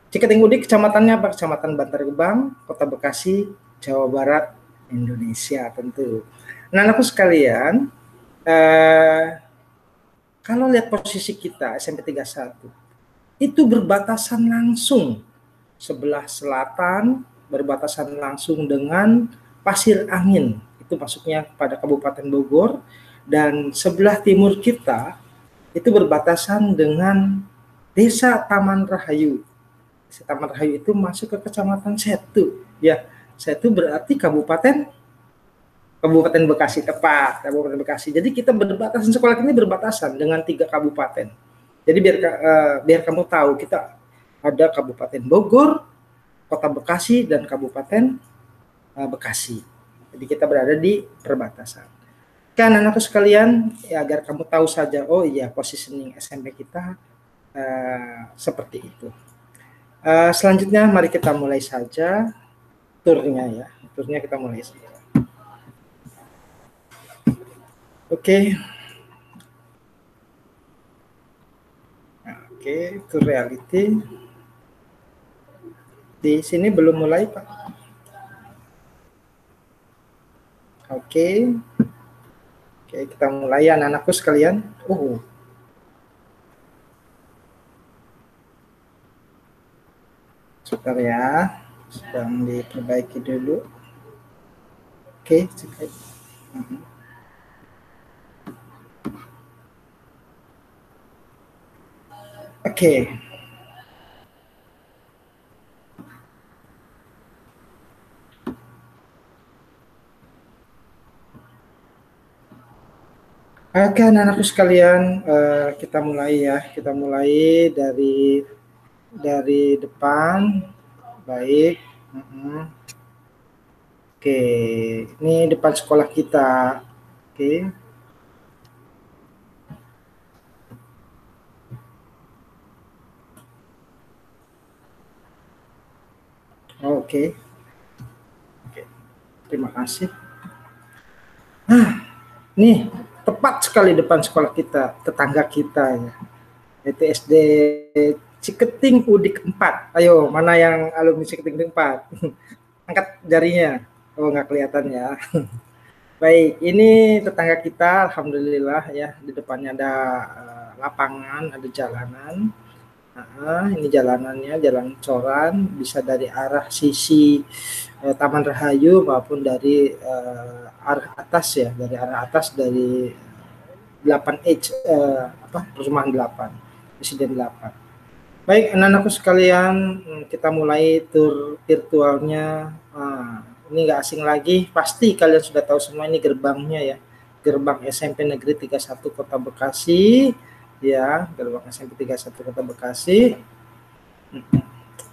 [SPEAKER 3] Ciketing Udik kecamatannya apa? Kecamatan Bantar Gebang, Kota Bekasi, Jawa Barat, Indonesia tentu. Nah, anakku sekalian, kalau lihat posisi kita SMP 31 itu berbatasan langsung sebelah selatan, berbatasan langsung dengan Pasir Angin, itu masuknya pada Kabupaten Bogor, dan sebelah timur kita itu berbatasan dengan Desa Taman Rahayu. Desa Taman Rahayu itu masuk ke Kecamatan Setu, ya. Setu berarti Kabupaten Bekasi, tepat Kabupaten Bekasi. Jadi kita berbatasan, sekolah ini berbatasan dengan 3 kabupaten. Jadi biar kamu tahu kita ada Kabupaten Bogor, Kota Bekasi, dan Kabupaten Bekasi. Jadi kita berada di perbatasan. Kan anakku sekalian, ya agar kamu tahu saja, oh iya positioning SMP kita seperti itu. Selanjutnya mari kita mulai saja turnya ya. Turnya kita mulai saja. Oke. Oke, to reality. Di sini belum mulai, Pak. Oke. Oke, kita mulai anak-anakku sekalian. Sebentar ya, sedang diperbaiki dulu. Oke, Oke. Oke, anak-anakku sekalian, kita mulai ya. Kita mulai dari depan. Baik. Oke, ini depan sekolah kita. Oke. Oke. Oke. Terima kasih. Nih, tepat sekali depan sekolah kita, tetangga kita ya. Itu SD Ciketing Udik 4. Ayo, mana yang alumni Ciketing Udik 4? Angkat jarinya. Oh, nggak kelihatan ya. Baik, ini tetangga kita, alhamdulillah ya. Di depannya ada lapangan, ada jalanan. Ini jalanannya, jalan coran, bisa dari arah sisi Taman Rahayu maupun dari arah atas ya, dari arah atas dari 8H perumahan 8, Presiden 8. Baik, anak-anakku sekalian, kita mulai tur virtualnya. Ini nggak asing lagi, pasti kalian sudah tahu semua, ini gerbangnya ya, gerbang SMP Negeri 31 Kota Bekasi ya, gerbang SMP 31 Kota Bekasi.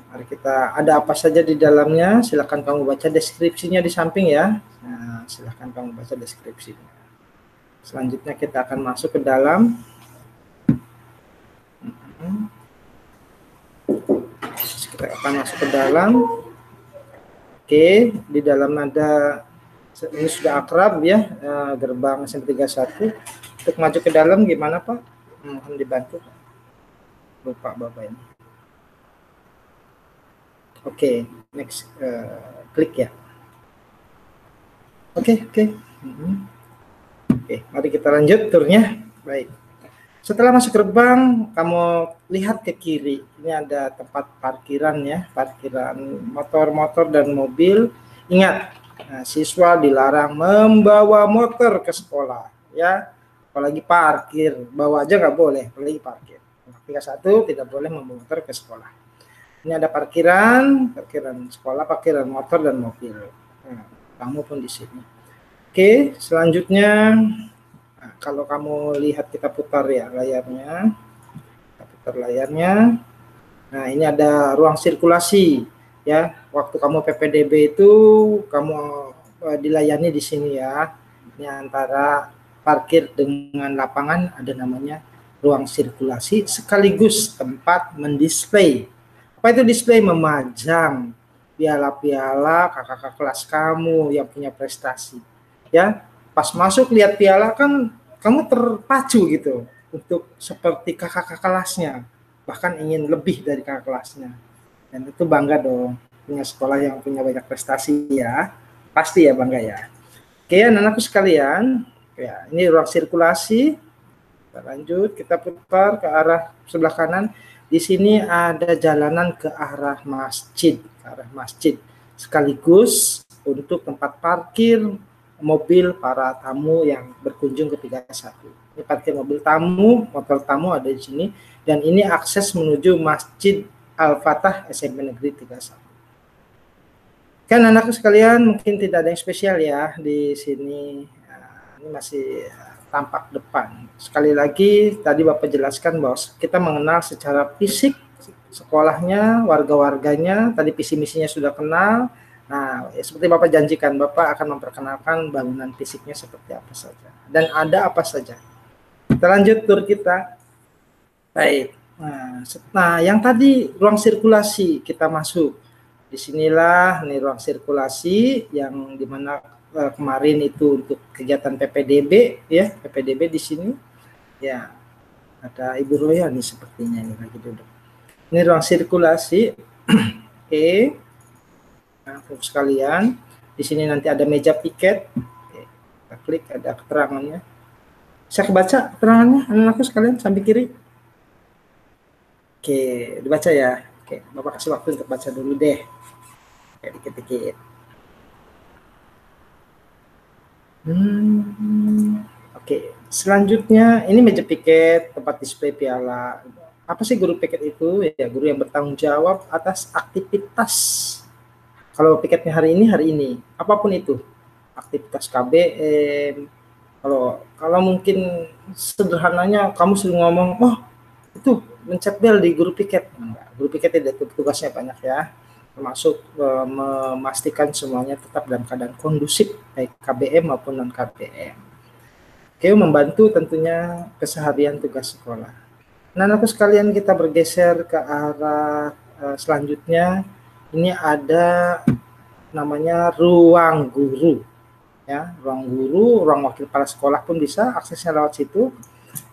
[SPEAKER 3] Mari kita, ada apa saja di dalamnya, silakan kamu baca deskripsinya di samping ya. Nah, silakan kamu baca deskripsinya. Selanjutnya kita akan masuk ke dalam. Kita akan masuk ke dalam. Oke, di dalam ada, ini sudah akrab ya, gerbang SMP 31. Untuk maju ke dalam gimana Pak? Mohon dibantu. Lupa Bapak ini. Oke, next, klik ya. Oke. Oke, mari kita lanjut turnya. Baik. Setelah masuk gerbang, kamu lihat ke kiri. Ini ada tempat parkiran ya, parkiran motor-motor dan mobil. Ingat, siswa dilarang membawa motor ke sekolah ya. Apalagi parkir, bawa aja nggak boleh, apalagi parkir. Kelas 1 tidak boleh membawa motor ke sekolah. Ini ada parkiran sekolah, parkiran motor dan mobil. Kamu pun di sini. Oke, selanjutnya. Nah, kalau kamu lihat, kita putar ya layarnya. Kita putar layarnya. Nah, ini ada ruang sirkulasi ya. Waktu kamu PPDB itu kamu dilayani di sini ya. Ini antara parkir dengan lapangan ada namanya ruang sirkulasi, sekaligus tempat mendisplay. Apa itu display? Memajang piala-piala kakak-kakak kelas kamu yang punya prestasi ya. Pas masuk lihat piala kan kamu terpacu gitu untuk seperti kakak kelasnya, bahkan ingin lebih dari kakak kelasnya. Dan itu bangga dong, punya sekolah yang punya banyak prestasi ya, pasti ya bangga ya. Oke, anak-anakku sekalian, ya ini ruang sirkulasi. Kita lanjut, kita putar ke arah sebelah kanan. Di sini ada jalanan ke arah masjid, sekaligus untuk tempat parkir mobil para tamu yang berkunjung ke 31. Ini parkir mobil tamu, motor tamu ada di sini, dan ini akses menuju Masjid Al-Fatah SMP Negeri 31. Kan anakku sekalian, mungkin tidak ada yang spesial ya di sini. Ini masih tampak depan. Sekali lagi tadi Bapak jelaskan bahwa kita mengenal secara fisik sekolahnya, warga-warganya, tadi visi misinya sudah kenal. Nah, ya seperti Bapak janjikan, Bapak akan memperkenalkan bangunan fisiknya seperti apa saja dan ada apa saja. Kita lanjut tur kita. Baik. Nah, yang tadi ruang sirkulasi kita masuk. Disinilah nih ruang sirkulasi yang dimana kemarin itu untuk kegiatan PPDB ya, PPDB di sini ya. Ada Ibu Roya nih sepertinya ini lagi duduk. Ini ruang sirkulasi. Oke. Nah, sekalian, di sini nanti ada meja piket. Oke. Kita klik, ada keterangannya. Saya kebaca keterangannya, anak-anakku sekalian sampai kiri. Oke, dibaca ya. Oke, Bapak kasih waktu untuk baca dulu deh. Oke, dikit-dikit. Oke, selanjutnya ini meja piket, tempat display piala. Apa sih guru piket itu? Ya, guru yang bertanggung jawab atas aktivitas. Kalau piketnya hari ini, apapun itu, aktivitas KBM. Kalau mungkin sederhananya kamu sering ngomong, oh itu mencet bel di guru piket. Enggak, guru piket tidak, tugasnya banyak ya, termasuk memastikan semuanya tetap dalam keadaan kondusif, baik KBM maupun non KBM. Oke, membantu tentunya keseharian tugas sekolah. Nah, anakku sekalian, kita bergeser ke arah selanjutnya. Ini ada namanya ruang guru. Ya, ruang guru, ruang wakil kepala sekolah pun bisa aksesnya lewat situ.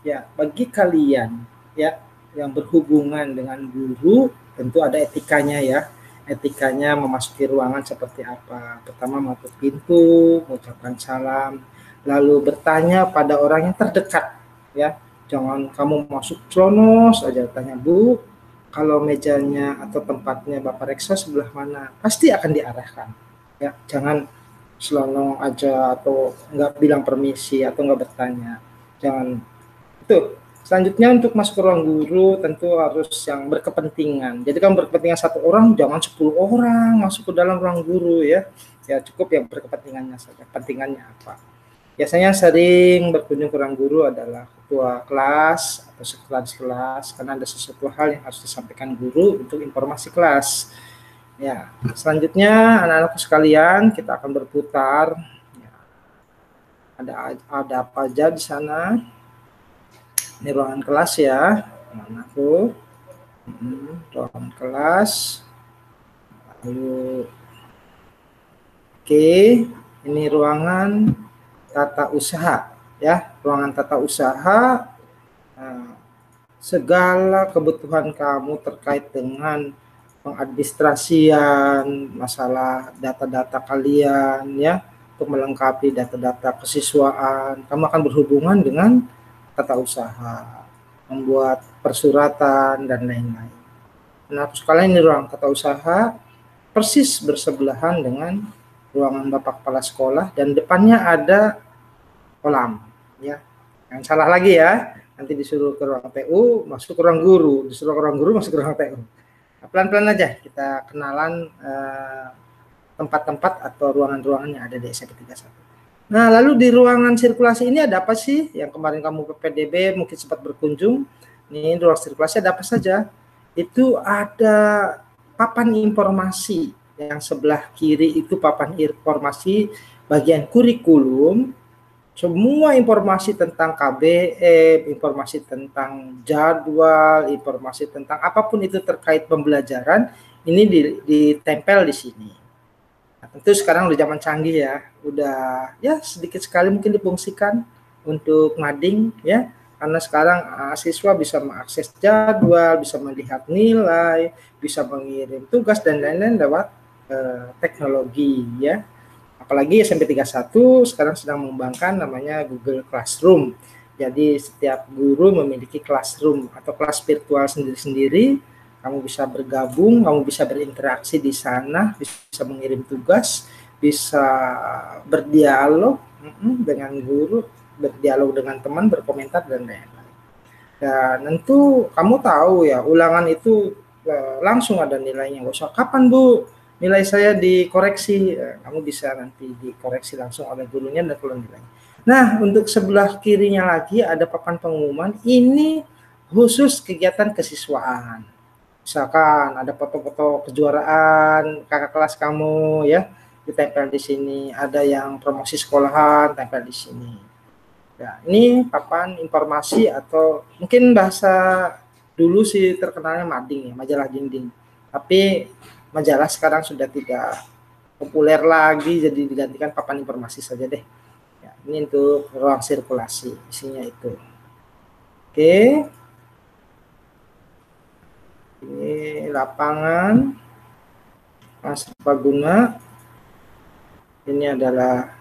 [SPEAKER 3] Ya, bagi kalian ya yang berhubungan dengan guru, tentu ada etikanya ya. Etikanya memasuki ruangan seperti apa. Pertama, mengetuk pintu, mengucapkan salam, lalu bertanya pada orang yang terdekat ya. Jangan kamu masuk celonos aja tanya, Bu, kalau mejanya atau tempatnya Bapak Reksa sebelah mana? Pasti akan diarahkan ya. Jangan selonong aja atau nggak bilang permisi atau nggak bertanya. Jangan itu. Selanjutnya, untuk masuk ke ruang guru tentu harus yang berkepentingan. Jadi kan berkepentingan satu orang, jangan 10 orang masuk ke dalam ruang guru ya. Ya cukup yang berkepentingannya saja. Kepentingannya apa? Biasanya sering berkunjung ke ruang guru adalah ketua kelas atau sekretaris kelas, karena ada sesuatu hal yang harus disampaikan guru untuk informasi kelas. Ya, selanjutnya anak-anakku sekalian, kita akan berputar. Ya, ada apa aja di sana? Ini ruangan kelas ya, anak-anakku. Ruangan kelas. Lalu, oke, ini ruangan tata usaha ya, ruangan tata usaha. Segala kebutuhan kamu terkait dengan pengadministrasian, masalah data-data kalian ya, untuk melengkapi data-data kesiswaan, kamu akan berhubungan dengan tata usaha, membuat persuratan dan lain-lain. Nah, sekalian ini ruang tata usaha persis bersebelahan dengan ruangan Bapak Kepala Sekolah, dan depannya ada kolam ya. Yang salah lagi ya, nanti disuruh ke ruang TU, masuk ke ruang guru, disuruh ke ruang guru, masuk ke ruang TU. Nah, pelan-pelan aja kita kenalan tempat-tempat atau ruangan-ruangan yang ada di SMP 31. Nah, lalu di ruangan sirkulasi ini ada apa sih? Yang kemarin kamu ke PDB mungkin sempat berkunjung. Ini ruang sirkulasi ada apa saja? Itu ada papan informasi. Yang sebelah kiri itu papan informasi bagian kurikulum. Semua informasi tentang KBM, informasi tentang jadwal, informasi tentang apapun itu terkait pembelajaran, ini ditempel di sini. Nah, tentu sekarang udah zaman canggih ya, udah ya sedikit sekali mungkin difungsikan untuk mading ya, karena sekarang siswa bisa mengakses jadwal, bisa melihat nilai, bisa mengirim tugas dan lain-lain lewat teknologi ya. Apalagi SMP 31 sekarang sedang mengembangkan namanya Google Classroom. Jadi setiap guru memiliki classroom atau kelas virtual sendiri-sendiri. Kamu bisa bergabung, kamu bisa berinteraksi di sana, bisa mengirim tugas, bisa berdialog dengan guru, berdialog dengan teman, berkomentar dan lain-lain. Dan tentu kamu tahu ya, ulangan itu langsung ada nilainya. Nggak usah, kapan Bu nilai saya dikoreksi, kamu bisa nanti dikoreksi langsung oleh gurunya dan keluar nilai. Nah, untuk sebelah kirinya lagi ada papan pengumuman, ini khusus kegiatan kesiswaan. Misalkan ada foto-foto kejuaraan kakak kelas kamu ya, ditempel di sini. Ada yang promosi sekolahan, tempel di sini. Ya, ini papan informasi atau mungkin bahasa dulu sih terkenalnya mading ya, majalah dinding. Tapi majalah sekarang sudah tidak populer lagi, jadi digantikan papan informasi saja deh. Ya, ini untuk ruang sirkulasi, isinya itu. Oke. Ini lapangan serbaguna. Ini adalah,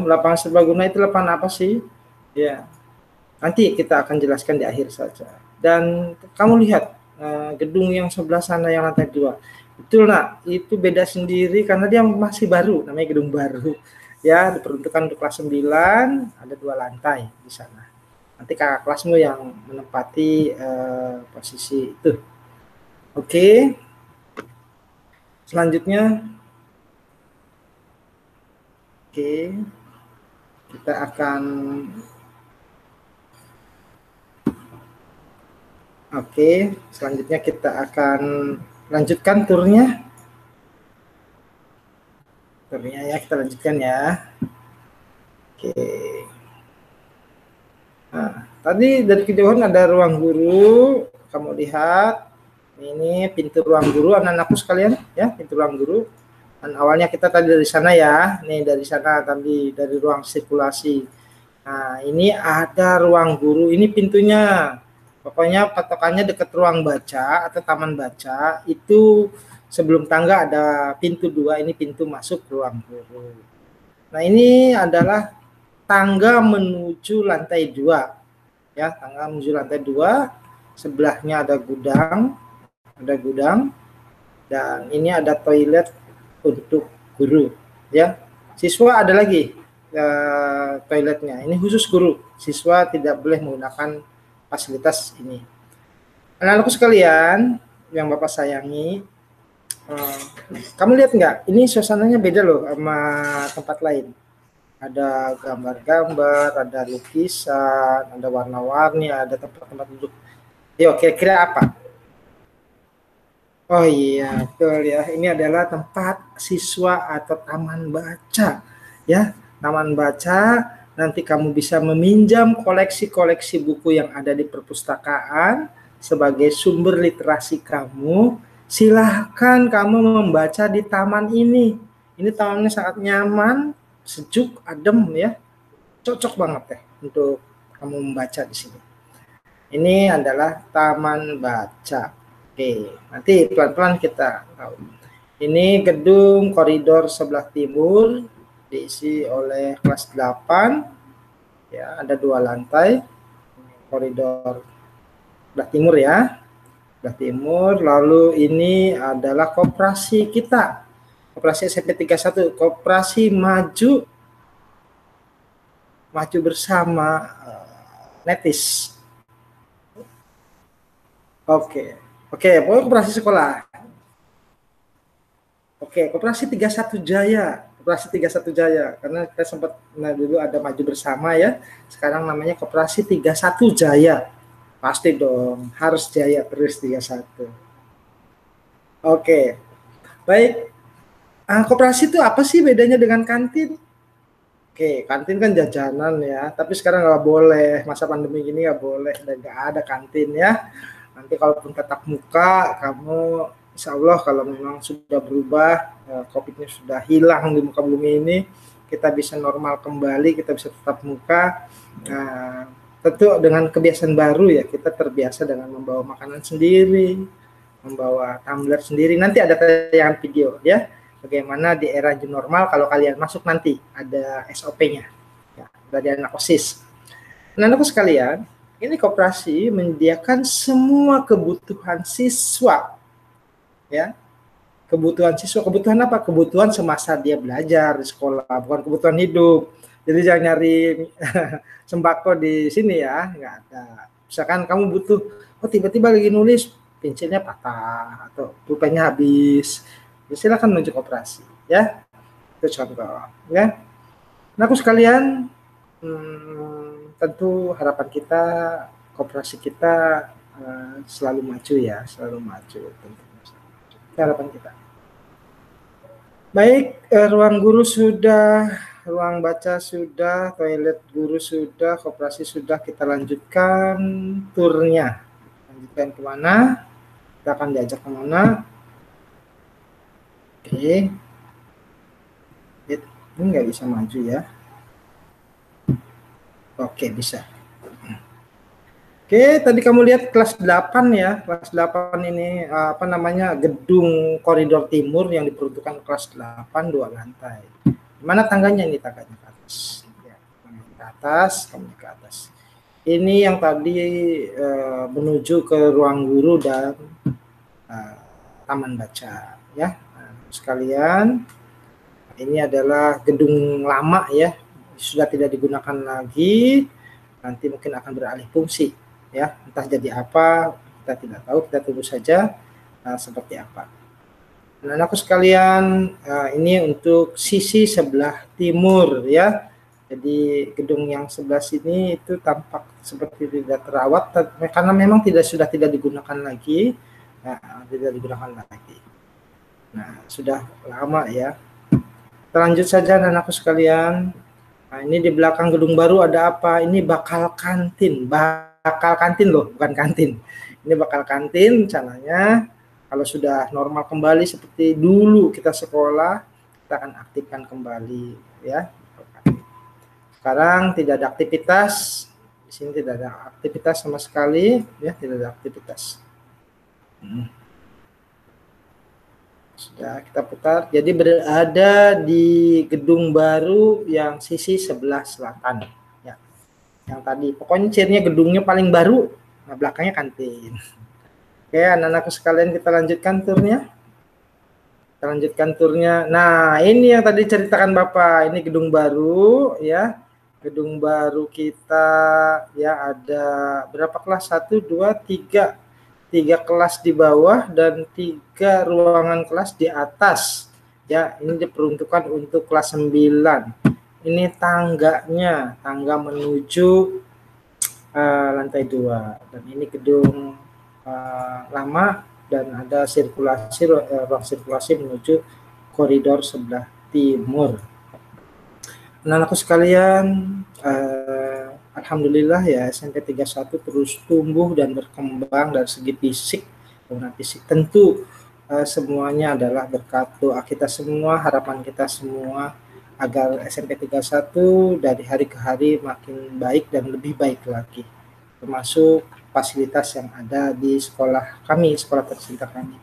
[SPEAKER 3] lapangan serbaguna itu lapangan apa sih? Ya, nanti kita akan jelaskan di akhir saja. Dan kamu lihat gedung yang sebelah sana yang lantai 2. Betul nak, itu beda sendiri karena dia masih baru, namanya gedung baru. Ya, diperuntukkan untuk kelas 9, ada 2 lantai di sana. Nanti kakak kelasmu yang menempati posisi itu. Oke. Selanjutnya, kita akan selanjutnya kita akan lanjutkan turnya. Ya, kita lanjutkan ya. Oke. Nah, tadi dari kejauhan ada ruang guru. Kamu lihat, ini pintu ruang guru, anak-anakku sekalian ya, pintu ruang guru. Dan awalnya kita tadi dari sana ya, nih dari sana tadi dari ruang sirkulasi. Nah, ini ada ruang guru, ini pintunya. Pokoknya patokannya dekat ruang baca atau taman baca, itu sebelum tangga ada pintu 2, ini pintu masuk ruang guru. Nah, ini adalah tangga menuju lantai 2. Ya, tangga menuju lantai 2, sebelahnya ada gudang, dan ini ada toilet untuk guru ya. Siswa ada lagi toiletnya, ini khusus guru, siswa tidak boleh menggunakan fasilitas ini. Anak-anakku sekalian yang Bapak sayangi, kamu lihat nggak, ini suasananya beda loh sama tempat lain. Ada gambar-gambar, ada lukisan, ada warna-warni, ada tempat-tempat duduk. Yuk, kira-kira apa? Oh iya, betul ya. Ini adalah tempat siswa atau taman baca. Ya, taman baca, nanti kamu bisa meminjam koleksi-koleksi buku yang ada di perpustakaan sebagai sumber literasi kamu. Silahkan kamu membaca di taman ini. Ini tamannya sangat nyaman, sejuk, adem ya. Cocok banget ya untuk kamu membaca di sini. Ini adalah taman baca. Oke, nanti pelan-pelan kita tahu. Ini gedung koridor sebelah timur diisi oleh kelas 8. Ya, ada 2 lantai. Koridor sebelah timur ya. Sebelah timur, lalu ini adalah koperasi kita. Koperasi SMP 31, koperasi maju bersama Netis. Oke, pokoknya koperasi sekolah. Oke, koperasi 31 Jaya. Koperasi 31 Jaya. Karena kita sempat dulu ada maju bersama ya. Sekarang namanya koperasi 31 Jaya. Pasti dong, harus Jaya terus 31. Oke, baik. Koperasi itu apa sih bedanya dengan kantin? Oke, kantin kan jajanan ya. Tapi sekarang nggak boleh. Masa pandemi ini nggak boleh. Dan nggak ada kantin ya. Nanti kalaupun tatap muka, kamu insya Allah kalau memang sudah berubah, COVID-nya sudah hilang di muka bumi ini, kita bisa normal kembali, kita bisa tatap muka. Tentu dengan kebiasaan baru ya, kita terbiasa dengan membawa makanan sendiri, membawa tumbler sendiri. Nanti ada tayangan video ya, bagaimana di era new normal kalau kalian masuk nanti ada SOP-nya. Ya, dari anak OSIS. Nah, anak sekalian, ini koperasi menyediakan semua kebutuhan siswa. Ya. Kebutuhan siswa, kebutuhan apa? Kebutuhan semasa dia belajar di sekolah, bukan kebutuhan hidup. Jadi jangan nyari sembako di sini ya, nggak ada. Misalkan kamu butuh, tiba-tiba lagi nulis, pensilnya patah atau pulpennya habis, ya silakan menuju koperasi, ya. Itu contoh, ya. Nah, aku sekalian, tentu harapan kita, koperasi kita selalu maju ya, selalu maju. Itu harapan kita. Baik, ruang guru sudah, ruang baca sudah, toilet guru sudah, koperasi sudah, kita lanjutkan turnya. Lanjutkan kemana? Kita akan diajak kemana? Oke. Ini nggak bisa maju ya. Oke, bisa. Oke, tadi kamu lihat kelas 8 ya. Kelas 8 ini apa namanya? Gedung koridor timur yang diperuntukkan kelas 8 2 lantai. Mana tangganya ini? Tangganya ke atas. Ya, ke atas, kamu ke atas. Ini yang tadi menuju ke ruang guru dan taman baca ya. Nah, sekalian, ini adalah gedung lama ya, sudah tidak digunakan lagi, nanti mungkin akan beralih fungsi ya, entah jadi apa kita tidak tahu, kita tunggu saja seperti apa. Nah, anakku sekalian, ini untuk sisi sebelah timur ya. Jadi gedung yang sebelah sini itu tampak seperti tidak terawat karena memang sudah tidak digunakan lagi. Nah, tidak digunakan lagi. Nah, sudah lama ya. Kita lanjut saja anakku sekalian. Nah, ini di belakang gedung baru ada apa? Ini bakal kantin. Bakal kantin loh, bukan kantin. Ini bakal kantin, rencananya kalau sudah normal kembali seperti dulu kita sekolah, kita akan aktifkan kembali ya. Sekarang tidak ada aktivitas. Di sini tidak ada aktivitas sama sekali ya, tidak ada aktivitas. Sudah kita putar. Jadi berada di gedung baru yang sisi sebelah selatan ya. Yang tadi pokoknya cirinya gedungnya paling baru, nah belakangnya kantin. Oke, anak-anakku sekalian, kita lanjutkan turnya. Kita lanjutkan turnya. Nah, ini yang tadi ceritakan Bapak, ini gedung baru ya. Gedung baru kita ya, ada berapa kelas? 1, 2, 3. 3 kelas di bawah dan 3 ruangan kelas di atas. Ya, ini diperuntukkan untuk kelas 9. Ini tangganya, tangga menuju lantai 2. Dan ini gedung lama dan ada sirkulasi, ruang sirkulasi menuju koridor sebelah timur. Anak-anakku sekalian, alhamdulillah ya, SMP 31 terus tumbuh dan berkembang dari segi fisik. Bangunan fisik tentu semuanya adalah berkat doa kita semua, harapan kita semua agar SMP 31 dari hari ke hari makin baik dan lebih baik lagi, termasuk fasilitas yang ada di sekolah kami, sekolah tercinta kami.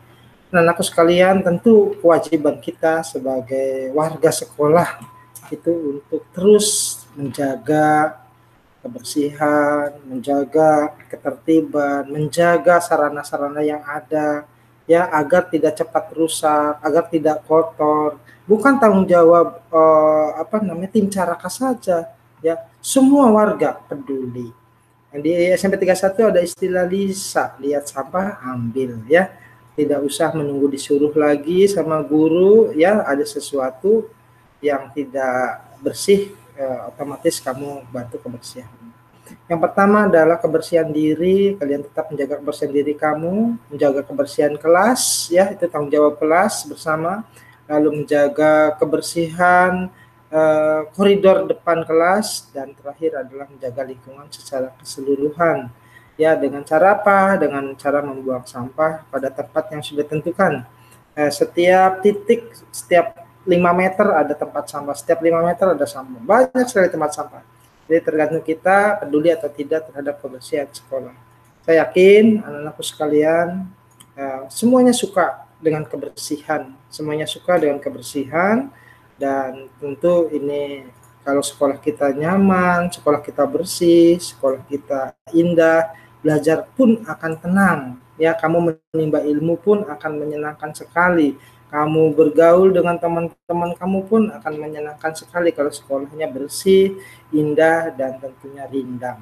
[SPEAKER 3] Anak-anakku sekalian, tentu kewajiban kita sebagai warga sekolah itu untuk terus menjaga kebersihan, menjaga ketertiban, menjaga sarana-sarana yang ada ya, agar tidak cepat rusak, agar tidak kotor. Bukan tanggung jawab tim Caraka saja ya, semua warga peduli. Di SMP 31 ada istilah LISA, lihat sampah ambil ya. Tidak usah menunggu disuruh lagi sama guru ya, ada sesuatu yang tidak bersih, otomatis kamu bantu kebersihan. Yang pertama adalah kebersihan diri, kalian tetap menjaga kebersihan diri kamu, menjaga kebersihan kelas, ya itu tanggung jawab kelas bersama, lalu menjaga kebersihan koridor depan kelas, dan terakhir adalah menjaga lingkungan secara keseluruhan. Ya, dengan cara apa? Dengan cara membuang sampah pada tempat yang sudah ditentukan. Setiap titik, setiap 5 meter ada tempat sampah, setiap 5 meter ada sampah, banyak sekali tempat sampah. Jadi tergantung kita peduli atau tidak terhadap kebersihan sekolah. Saya yakin anak-anakku sekalian semuanya suka dengan kebersihan, semuanya suka dengan kebersihan, dan tentu ini kalau sekolah kita nyaman, sekolah kita bersih, sekolah kita indah, belajar pun akan tenang. Ya, kamu menimba ilmu pun akan menyenangkan sekali. Kamu bergaul dengan teman-teman kamu pun akan menyenangkan sekali kalau sekolahnya bersih, indah, dan tentunya rindang.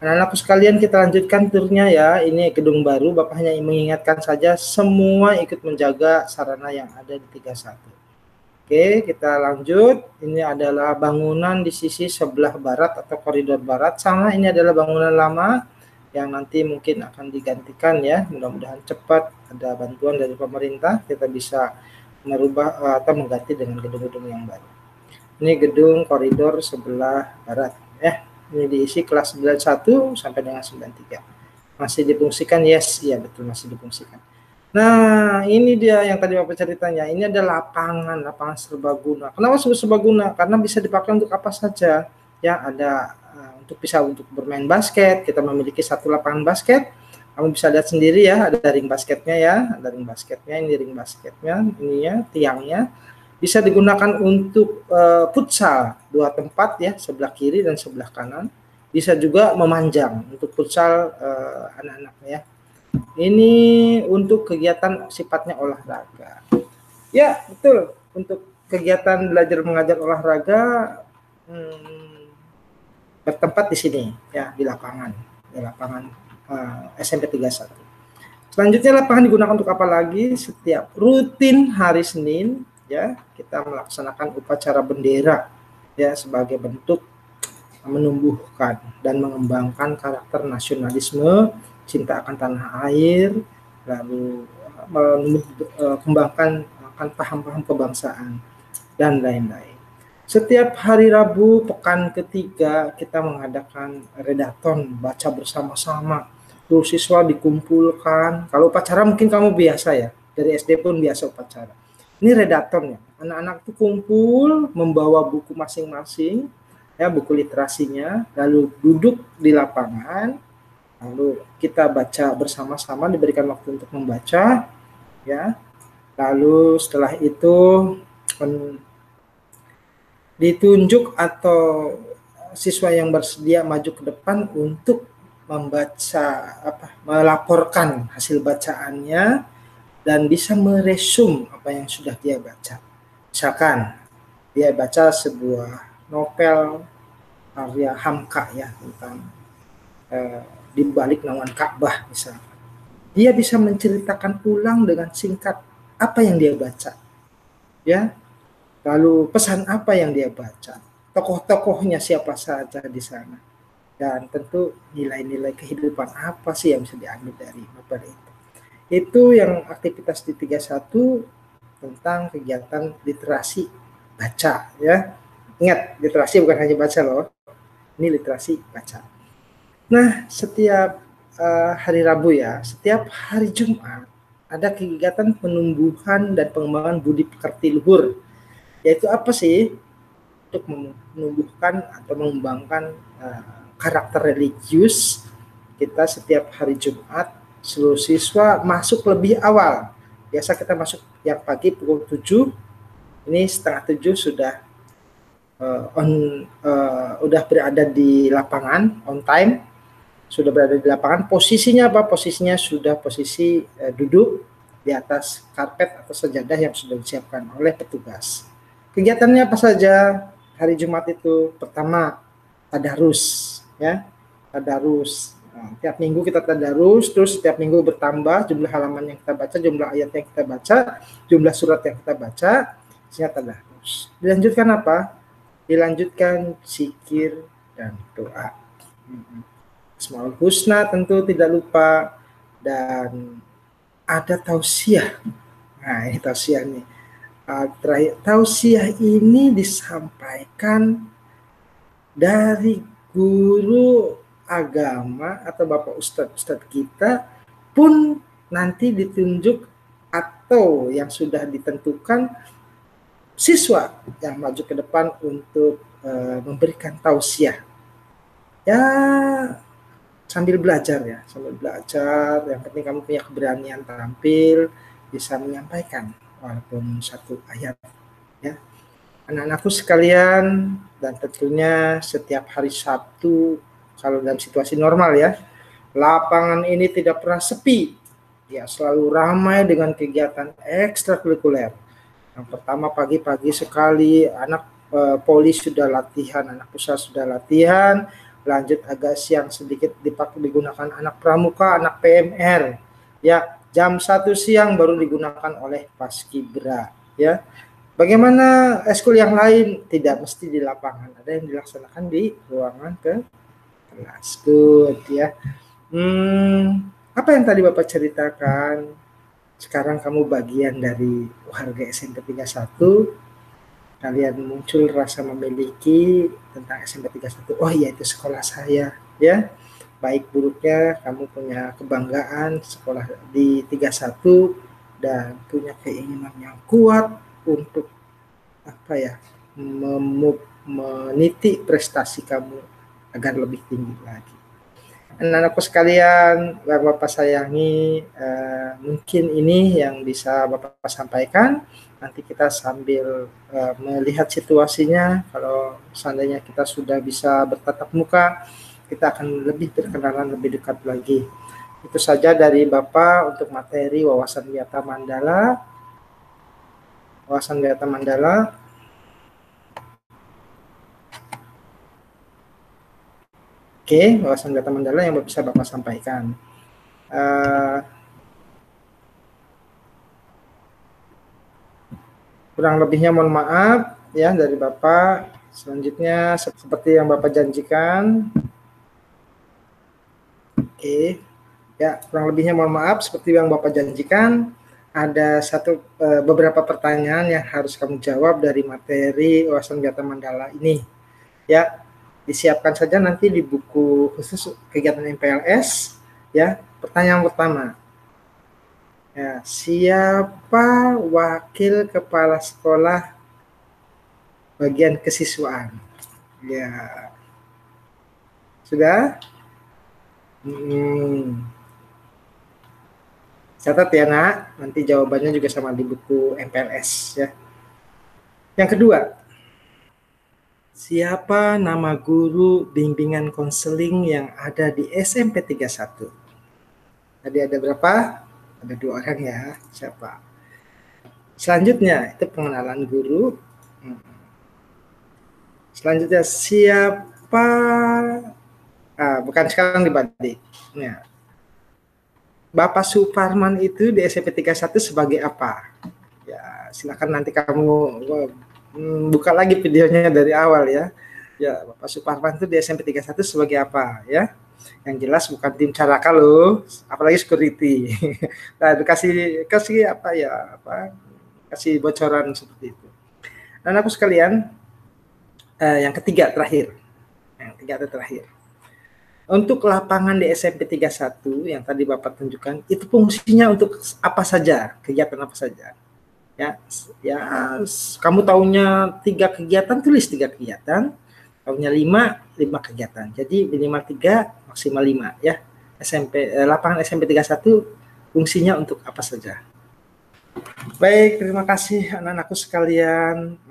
[SPEAKER 3] Anak-anakku sekalian, kita lanjutkan turnya ya. Ini gedung baru, Bapak hanya mengingatkan saja semua ikut menjaga sarana yang ada di 31. Oke, kita lanjut. Ini adalah bangunan di sisi sebelah barat atau koridor barat. Sama, ini adalah bangunan lama yang nanti mungkin akan digantikan ya, mudah-mudahan cepat ada bantuan dari pemerintah, kita bisa merubah atau mengganti dengan gedung-gedung yang baru. Ini gedung koridor sebelah barat ya, ini diisi kelas 91 sampai dengan 93. Masih difungsikan? Yes, iya betul, masih difungsikan. Nah, ini dia yang tadi Bapak ceritanya. Ini ada lapangan serbaguna. Kenapa disebut serbaguna? Karena bisa dipakai untuk apa saja. Ya, ada bisa untuk bermain basket. Kita memiliki satu lapangan basket. Kamu bisa lihat sendiri ya, ada ring basketnya ya, ada ring basketnya, ini ring basketnya, ininya tiangnya. Bisa digunakan untuk futsal, 2 tempat ya, sebelah kiri dan sebelah kanan. Bisa juga memanjang untuk futsal anak-anaknya ya. Ini untuk kegiatan sifatnya olahraga. Ya, betul. Untuk kegiatan belajar mengajar olahraga bertempat di sini ya, di lapangan SMP 31. Selanjutnya lapangan digunakan untuk apa lagi? Setiap rutin hari Senin ya, kita melaksanakan upacara bendera ya, sebagai bentuk menumbuhkan dan mengembangkan karakter nasionalisme, cinta akan tanah air, lalu kembangkan akan paham-paham kebangsaan dan lain-lain. Setiap hari Rabu pekan ketiga kita mengadakan redaton, baca bersama-sama. Seluruh siswa dikumpulkan. Kalau upacara mungkin kamu biasa ya, dari SD pun biasa upacara. Ini redaton ya, anak-anak itu kumpul membawa buku masing-masing, ya, buku literasinya, lalu duduk di lapangan, lalu kita baca bersama-sama, diberikan waktu untuk membaca, ya. Lalu setelah itu ditunjuk atau siswa yang bersedia maju ke depan untuk membaca melaporkan hasil bacaannya dan bisa meresum apa yang sudah dia baca. Misalkan dia baca sebuah novel karya Hamka ya, tentang di balik naungan Ka'bah misalkan. Dia bisa menceritakan ulang dengan singkat apa yang dia baca. Ya. Lalu pesan apa yang dia baca. Tokoh-tokohnya siapa saja di sana. Dan tentu nilai-nilai kehidupan apa sih yang bisa diambil dari novel itu. Itu yang aktivitas di 31 tentang kegiatan literasi baca ya. Ingat, literasi bukan hanya baca loh. Ini literasi baca. Nah, setiap hari Rabu ya, setiap hari Jumat ada kegiatan penumbuhan dan pengembangan budi pekerti luhur. Yaitu apa sih? Untuk menumbuhkan atau mengembangkan karakter religius. Kita setiap hari Jumat seluruh siswa masuk lebih awal. Biasa kita masuk yang pagi pukul 7. Ini setengah 7 sudah udah berada di lapangan, on time. Sudah berada di lapangan. Posisinya apa? Posisinya sudah posisi duduk di atas karpet atau sajadah yang sudah disiapkan oleh petugas. Kegiatannya apa saja hari Jumat itu? Pertama, tadarus ya, tadarus. Nah, tiap minggu kita tadarus, terus setiap minggu bertambah jumlah halaman yang kita baca, jumlah ayat yang kita baca, jumlah surat yang kita baca, sehingga tadarus. Dilanjutkan apa? Dilanjutkan zikir dan doa. Asmaul Husna tentu tidak lupa, dan ada tausiah. Nah, ini tausiah nih. Terakhir, tausiah ini disampaikan dari guru agama atau bapak ustadz kita pun nanti ditunjuk atau yang sudah ditentukan siswa yang maju ke depan untuk memberikan tausiah. Ya, sambil belajar ya, sambil belajar. Yang penting kamu punya keberanian tampil, bisa menyampaikan walaupun satu ayat ya. Anak-anakku sekalian, dan tentunya setiap hari Sabtu kalau dalam situasi normal ya, lapangan ini tidak pernah sepi. Ya, selalu ramai dengan kegiatan ekstrakurikuler. Yang pertama pagi-pagi sekali anak poli sudah latihan, anak pusat sudah latihan, lanjut agak siang sedikit digunakan anak pramuka, anak PMR. Ya, jam 1 siang baru digunakan oleh Paskibra ya. Bagaimana eskul yang lain? Tidak mesti di lapangan, ada yang dilaksanakan di ruangan kelas. Good ya. Apa yang tadi Bapak ceritakan? Sekarang kamu bagian dari warga SMP 31. Kalian muncul rasa memiliki tentang SMP 31. Oh iya, itu sekolah saya ya. baik buruknya kamu punya kebanggaan sekolah di 31 dan punya keinginan yang kuat untuk meniti prestasi kamu agar lebih tinggi lagi. Anak-anakku sekalian, yang Bapak sayangi, mungkin ini yang bisa Bapak sampaikan. Nanti kita sambil melihat situasinya, kalau seandainya kita sudah bisa bertatap muka, kita akan lebih berkenalan lebih dekat lagi. Itu saja dari Bapak untuk materi wawasan Wiyata Mandala. Wawasan Wiyata Mandala. Oke, wawasan Wiyata Mandala yang bisa Bapak sampaikan. Kurang lebihnya mohon maaf ya dari Bapak. Selanjutnya seperti yang Bapak janjikan. Oke, ya kurang lebihnya mohon maaf seperti yang Bapak janjikan. Ada beberapa pertanyaan yang harus kamu jawab dari materi wawasan Wiyata Mandala ini. Ya, disiapkan saja nanti di buku khusus kegiatan MPLS. Ya, pertanyaan pertama. Ya, siapa wakil kepala sekolah bagian kesiswaan? Ya, sudah? Catat ya nak, nanti jawabannya juga sama di buku MPLS ya. Yang kedua, siapa nama guru bimbingan konseling yang ada di SMP 31? Tadi ada berapa? Ada 2 orang ya. Siapa? Selanjutnya itu pengenalan guru. Selanjutnya siapa? Bukan sekarang dibalik. Ya. Bapak Suparman itu di SMP 31 sebagai apa? Ya, silakan nanti kamu buka lagi videonya dari awal ya. Ya, Bapak Suparman itu di SMP 31 sebagai apa ya? Yang jelas bukan tim Caraka loh, apalagi security. Nah, kasih bocoran seperti itu. Dan aku sekalian, yang ketiga terakhir. Untuk lapangan di SMP 31 yang tadi Bapak tunjukkan, itu fungsinya untuk apa saja, kegiatan apa saja. Ya, kamu tahunya 3 kegiatan, tulis 3 kegiatan. Tahunya 5 kegiatan. Jadi minimal 3, maksimal 5 ya. Lapangan SMP 31 fungsinya untuk apa saja. Baik, terima kasih anak-anakku sekalian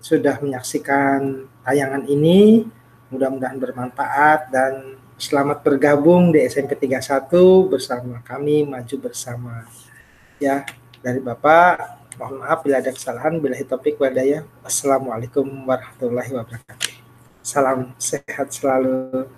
[SPEAKER 3] sudah menyaksikan tayangan ini. Mudah-mudahan bermanfaat dan selamat bergabung di SMP 31 bersama kami maju bersama. Ya, dari Bapak, mohon maaf bila ada kesalahan. Billahi taufiq wal hidayah. Assalamualaikum warahmatullahi wabarakatuh. Salam sehat selalu.